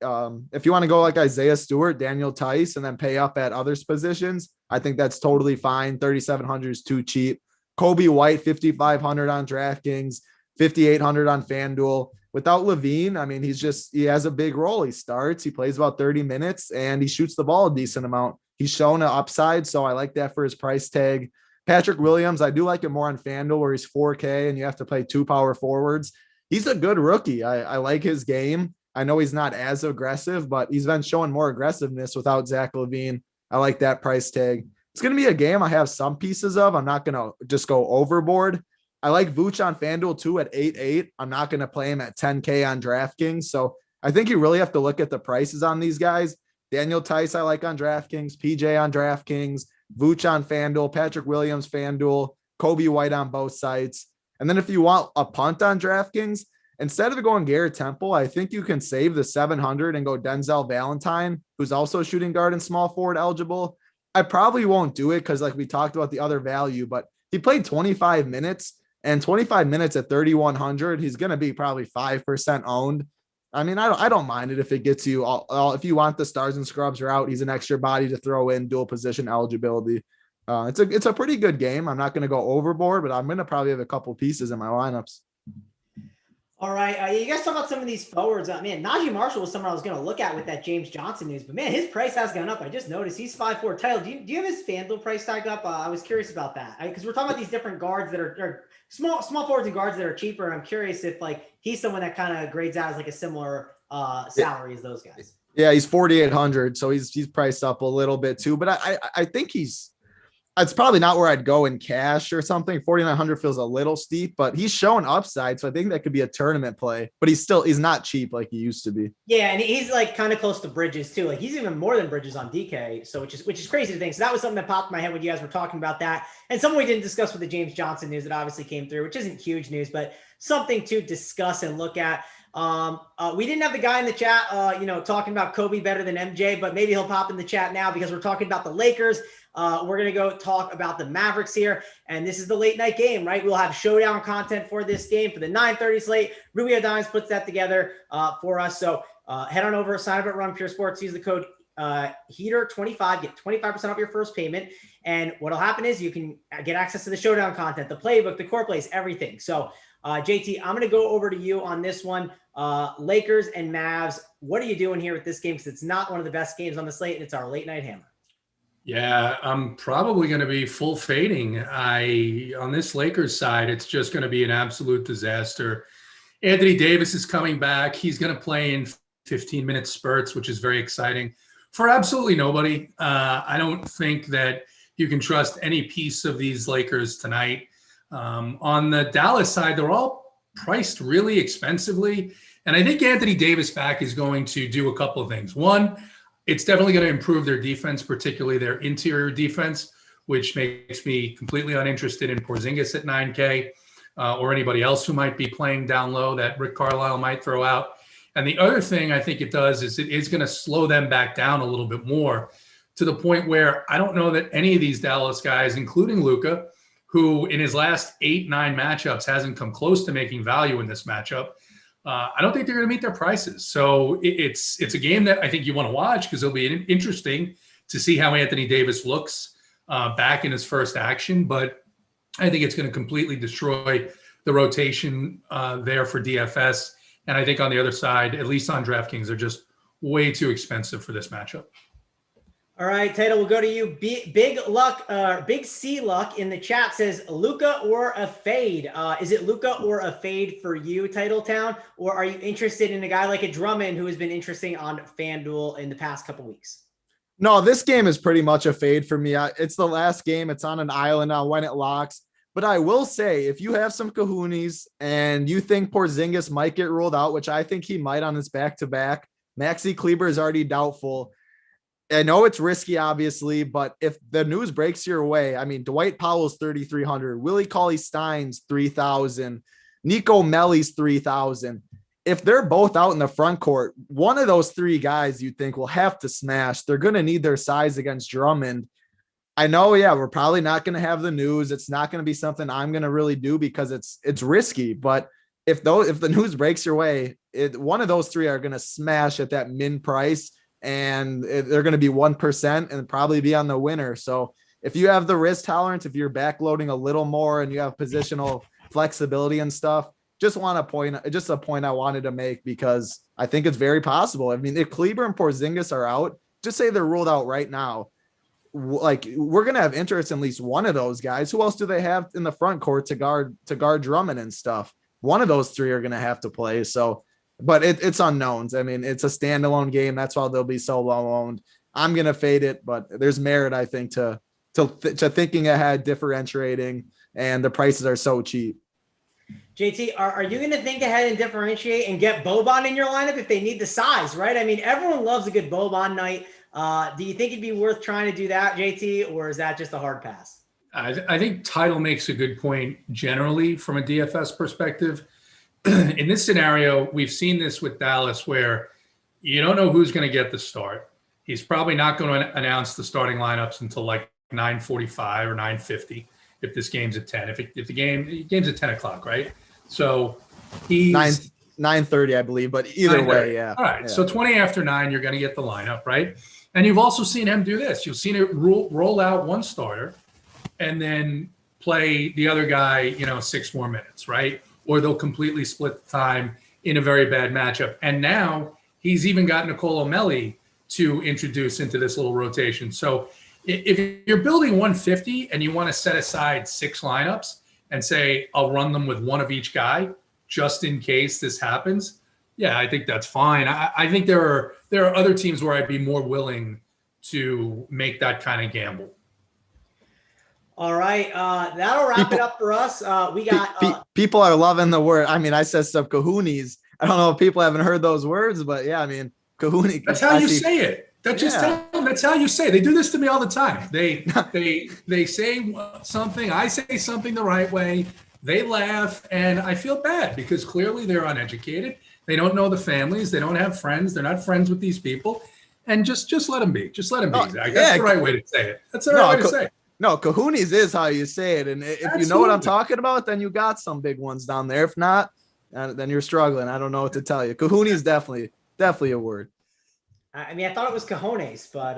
if you want to go like Isaiah Stewart, Daniel Tice, and then pay up at others positions, I think that's totally fine. 3,700 is too cheap. Kobe White, 5,500 on DraftKings, 5,800 on FanDuel. Without Levine, I mean, he has a big role. He starts, he plays about 30 minutes, and he shoots the ball a decent amount. He's shown an upside, so I like that for his price tag. Patrick Williams, I do like him more on FanDuel where he's 4K and you have to play 2 power forwards. He's a good rookie. I like his game. I know he's not as aggressive, but he's been showing more aggressiveness without Zach LaVine. I like that price tag. It's going to be a game I have some pieces of. I'm not going to just go overboard. I like Vooch on FanDuel too at 8.8. I'm not going to play him at 10K on DraftKings. So I think you really have to look at the prices on these guys. Daniel Tice I like on DraftKings, PJ on DraftKings, Vooch on FanDuel, Patrick Williams, FanDuel, Kobe White on both sites. And then if you want a punt on DraftKings, instead of going Garrett Temple, I think you can save the 700 and go Denzel Valentine, who's also shooting guard and small forward eligible. I probably won't do it because like we talked about the other value, but he played 25 minutes and 25 minutes at 3,100. He's going to be probably 5% owned. I mean, I don't mind it if it gets you all, if you want the stars and scrubs route, he's an extra body to throw in dual position eligibility. It's a pretty good game. I'm not going to go overboard, but I'm going to probably have a couple pieces in my lineups. All right. You guys talk about some of these forwards. Man, Najee Marshall was someone I was going to look at with that James Johnson news, but man, his price has gone up. I just noticed he's 5'4" title. Do you have his FanDuel price tag up? I was curious about that because we're talking about these different guards that are small forwards and guards that are cheaper. I'm curious if like he's someone that kind of grades out as like a similar salary as those guys. Yeah, he's 4,800, so he's priced up a little bit too. But I think it's probably not where I'd go in cash or something. 4,900 feels a little steep, but he's showing upside. So I think that could be a tournament play, but he's not cheap like he used to be. Yeah. And he's like kind of close to Bridges too. Like he's even more than Bridges on DK. So which is crazy to think. So that was something that popped in my head when you guys were talking about that. And something we didn't discuss with the James Johnson news that obviously came through, which isn't huge news, but something to discuss and look at. We didn't have the guy in the chat, talking about Kobe better than MJ, but maybe he'll pop in the chat now because we're talking about the Lakers. We're going to go talk about the Mavericks here. And this is the late night game, right? We'll have showdown content for this game for the 9:30 slate. Rubio Dimes puts that together for us. So head on over, sign up at Run Pure Sports, use the code HEATER25, get 25% off your first payment. And what'll happen is you can get access to the showdown content, the playbook, the core plays, everything. So JT, I'm going to go over to you on this one. Lakers and Mavs. What are you doing here with this game? Because it's not one of the best games on the slate, and it's our late night hammer. Yeah, I'm probably going to be full fading. On this Lakers side, it's just going to be an absolute disaster. Anthony Davis is coming back. He's going to play in 15-minute spurts, which is very exciting for absolutely nobody. I don't think that you can trust any piece of these Lakers tonight. On the Dallas side, they're all priced really expensively. And I think Anthony Davis back is going to do a couple of things. One, it's definitely going to improve their defense, particularly their interior defense, which makes me completely uninterested in Porzingis at 9K or anybody else who might be playing down low that Rick Carlisle might throw out. And the other thing I think it does is it is going to slow them back down a little bit more to the point where I don't know that any of these Dallas guys, including Luka, who in his last 8-9 matchups hasn't come close to making value in this matchup, I don't think they're going to meet their prices. So it's a game that I think you want to watch because it'll be interesting to see how Anthony Davis looks back in his first action. But I think it's going to completely destroy the rotation there for DFS. And I think on the other side, at least on DraftKings, they're just way too expensive for this matchup. All right, Title, we'll go to you. Big C Luck in the chat says Luka or a fade. Is it Luka or a fade for you, Titletown, or are you interested in a guy like a Drummond who has been interesting on FanDuel in the past couple weeks? No, this game is pretty much a fade for me. It's the last game. It's on an island now when it locks. But I will say, if you have some kahoonies and you think Porzingis might get ruled out, which I think he might on his back-to-back, Maxi Kleber is already doubtful. I know it's risky, obviously, but if the news breaks your way, I mean, Dwight Powell's 3,300, Willie Cauley-Stein's 3,000, Nico Melli's 3,000. If they're both out in the front court, one of those three guys you think will have to smash. They're going to need their size against Drummond. I know, yeah, we're probably not going to have the news. It's not going to be something I'm going to really do because it's risky. But if the news breaks your way, one of those three are going to smash at that min price. And they're going to be 1% and probably be on the winner. So if you have the risk tolerance, if you're backloading a little more and you have positional flexibility and stuff, just a point I wanted to make because I think it's very possible. I mean, if Kleber and Porzingis are out, just say they're ruled out right now. Like we're going to have interest in at least one of those guys. Who else do they have in the front court to guard Drummond and stuff? One of those three are going to have to play. So, but it's unknowns. I mean, it's a standalone game. That's why they'll be so low owned. I'm going to fade it, but there's merit, I think, to thinking ahead, differentiating, and the prices are so cheap. JT, are you going to think ahead and differentiate and get Boban in your lineup if they need the size, right? I mean, everyone loves a good Boban night. Do you think it'd be worth trying to do that, JT, or is that just a hard pass? I think Title makes a good point generally from a DFS perspective. In this scenario, we've seen this with Dallas where you don't know who's going to get the start. He's probably not going to announce the starting lineups until like 9:45 or 9:50 if this game's at 10. If the game's at 10 o'clock, right? So he's 9:30, I believe, but either way, yeah. All right, yeah. So 20 after 9, you're going to get the lineup, right? And you've also seen him do this. You've seen it roll out one starter and then play the other guy, 6 more minutes, right? Or they'll completely split the time in a very bad matchup. And now he's even got Nicolo Melli to introduce into this little rotation. So if you're building 150 and you want to set aside 6 lineups and say, I'll run them with one of each guy just in case this happens, yeah, I think that's fine. I think there are other teams where I'd be more willing to make that kind of gamble. All right, that'll wrap it up for us. We got people are loving the word. I mean, I said some kahoonies. I don't know if people haven't heard those words, but yeah, I mean, kahoonie. That's how you say it. That's how you say it. They do this to me all the time. They say something. I say something the right way. They laugh, and I feel bad because clearly they're uneducated. They don't know the families. They don't have friends. They're not friends with these people. And just let them be. Just let them be, Zach. That's the right way to say it. That's the right way to say it. No, kahoonies is how you say it. And if you know what I'm talking about, then you got some big ones down there. If not, then you're struggling. I don't know what to tell you. Kahoonies definitely a word. I mean, I thought it was cojones, but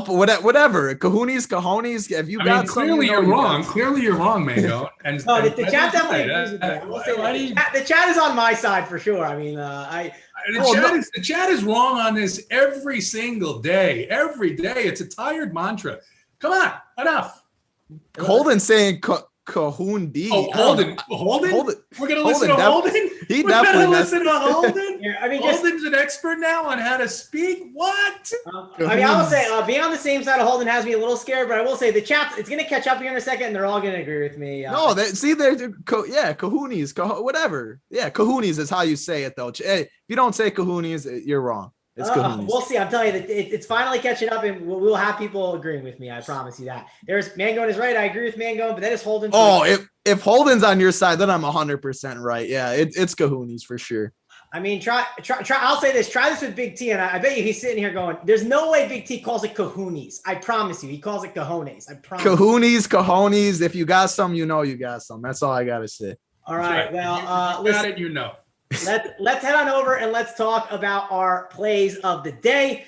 whatever. Kahoonies. If you got clearly you're wrong. Clearly you're wrong, Mango. And the chat definitely agrees with that. I will say the chat is on my side for sure. I mean, the chat is wrong on this every single day. Every day, it's a tired mantra. Come on, enough. Holden saying Cahoon D. Oh, Holden. We're gonna listen to Holden. We're gonna listen to Holden. Yeah, I mean, Holden's an expert now on how to speak. What? I mean, I will say being on the same side of Holden has me a little scared, but I will say the chat, it's gonna catch up here in a second, and they're all gonna agree with me. Kahoonies, whatever. Yeah, kahoonies is how you say it, though. Hey, if you don't say kahoonies, you're wrong. We'll see. I'm telling you that it's finally catching up, and we'll have people agreeing with me. I promise you that. There's Mango is right. I agree with Mango, but that is Holden. Oh, if Holden's on your side, then I'm 100% right. Yeah, it's kahoonies for sure. I mean, try. I'll say this. Try this with Big T, and I bet you he's sitting here going, "There's no way Big T calls it kahoonies." I promise you, he calls it cojones. I promise. Kahoonies. If you got some, you got some. That's all I gotta say. All right. Well, you got it. Let's head on over and let's talk about our plays of the day.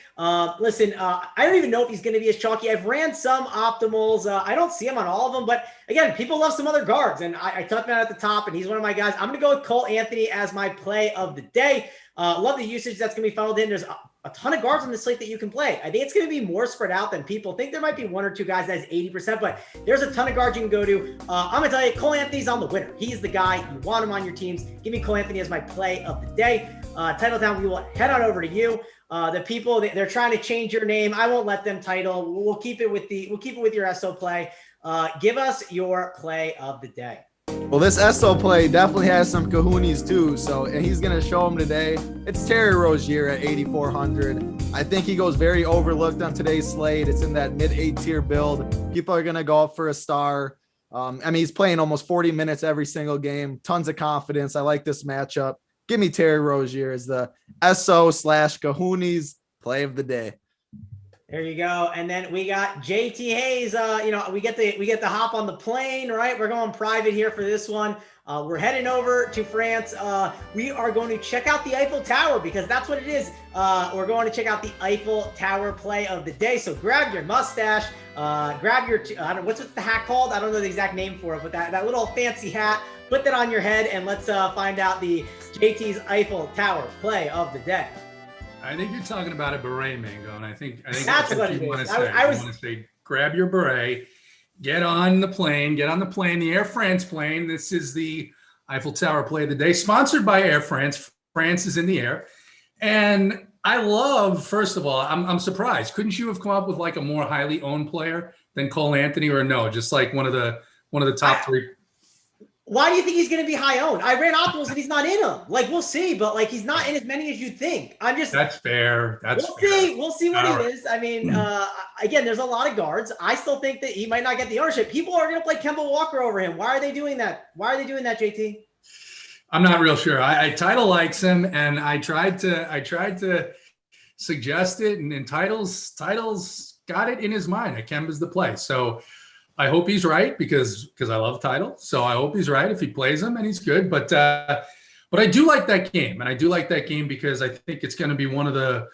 Listen, I don't even know if he's going to be as chalky. I've ran some optimals. I don't see him on all of them, but again, people love some other guards, and I talked about it at the top, and he's one of my guys. I'm going to go with Cole Anthony as my play of the day. Love the usage that's going to be funneled in. There's a ton of guards on the slate that you can play. I think it's going to be more spread out than people think. There might be one or two guys that's 80%, but there's a ton of guards you can go to. I'm going to tell you, Cole Anthony's on the winner. He's the guy. You want him on your teams. Give me Cole Anthony as my play of the day. TitleTown, we will head on over to you. The people, they're trying to change your name. I won't let them title. We'll keep it with your SO play. Give us your play of the day. Well, this SO play definitely has some kahunis too, and he's going to show them today. It's Terry Rozier at 8,400. I think he goes very overlooked on today's slate. It's in that mid 8-tier build. People are going to go up for a star. He's playing almost 40 minutes every single game. Tons of confidence. I like this matchup. Give me Terry Rozier as the SO/kahunis play of the day. There you go. And then we got JT Hayes. We get to hop on the plane, right? We're going private here for this one. We're heading over to France. We are going to check out the Eiffel Tower because that's what it is. We're going to check out the Eiffel Tower play of the day. So grab your mustache, grab your, what's the hat called? I don't know the exact name for it, but that little fancy hat, put that on your head and let's find out the JT's Eiffel Tower play of the day. I think you're talking about a beret, Mango, and I think that's what you want to say. I want to say, grab your beret, get on the Air France plane. This is the Eiffel Tower play of the day, sponsored by Air France. France is in the air, and I love. First of all, I'm surprised. Couldn't you have come up with like a more highly owned player than Cole Anthony, or no, just like one of the top three? Why do you think he's going to be high owned? I ran optimals and he's not in them. Like, we'll see, but like, he's not in as many as you'd think. That's fair. We'll see what he is. I mean, again, there's a lot of guards. I still think that he might not get the ownership. People are going to play Kemba Walker over him. Why are they doing that? JT? I'm not real sure. I Title likes him, and I tried to suggest it, and Title's got it in his mind that Kemba's the play. So I hope he's right because I love Title. So I hope he's right if he plays him and he's good. But I do like that game, and I do like that game because I think it's going to be one of the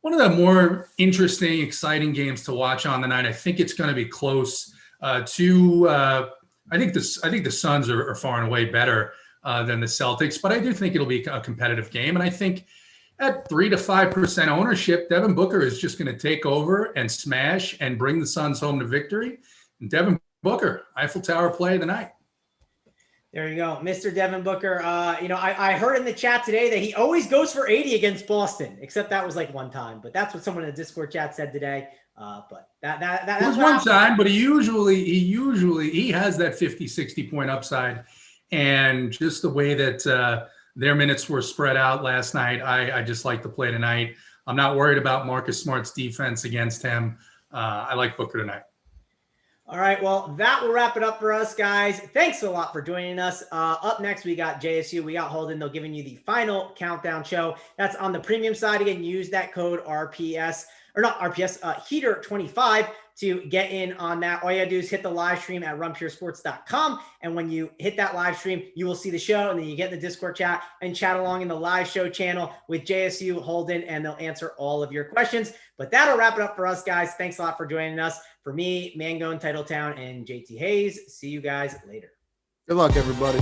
more interesting, exciting games to watch on the night. I think it's going to be close to. I think the Suns are far and away better than the Celtics, but I do think it'll be a competitive game, and I think at 3 to 5% ownership, Devin Booker is just going to take over and smash and bring the Suns home to victory. Devin Booker, Eiffel Tower play of the night. There you go, Mr. Devin Booker. I heard in the chat today that he always goes for 80 against Boston, except that was like one time. But that's what someone in the Discord chat said today. But that was one time, but he usually has that 50, 60 point upside. And just the way that their minutes were spread out last night, I just like to play tonight. I'm not worried about Marcus Smart's defense against him. I like Booker tonight. All right, well, that will wrap it up for us, guys. Thanks a lot for joining us. Up next, we got JSU. We got Holden. They'll giving you the final countdown show. That's on the premium side. Again, use that code Heater25 to get in on that. All you gotta do is hit the live stream at runpuresports.com. And when you hit that live stream, you will see the show, and then you get in the Discord chat and chat along in the live show channel with JSU, Holden, and they'll answer all of your questions. But that'll wrap it up for us, guys. Thanks a lot for joining us. For me, Mango in TitleTown, and JT Hayes. See you guys later. Good luck, everybody.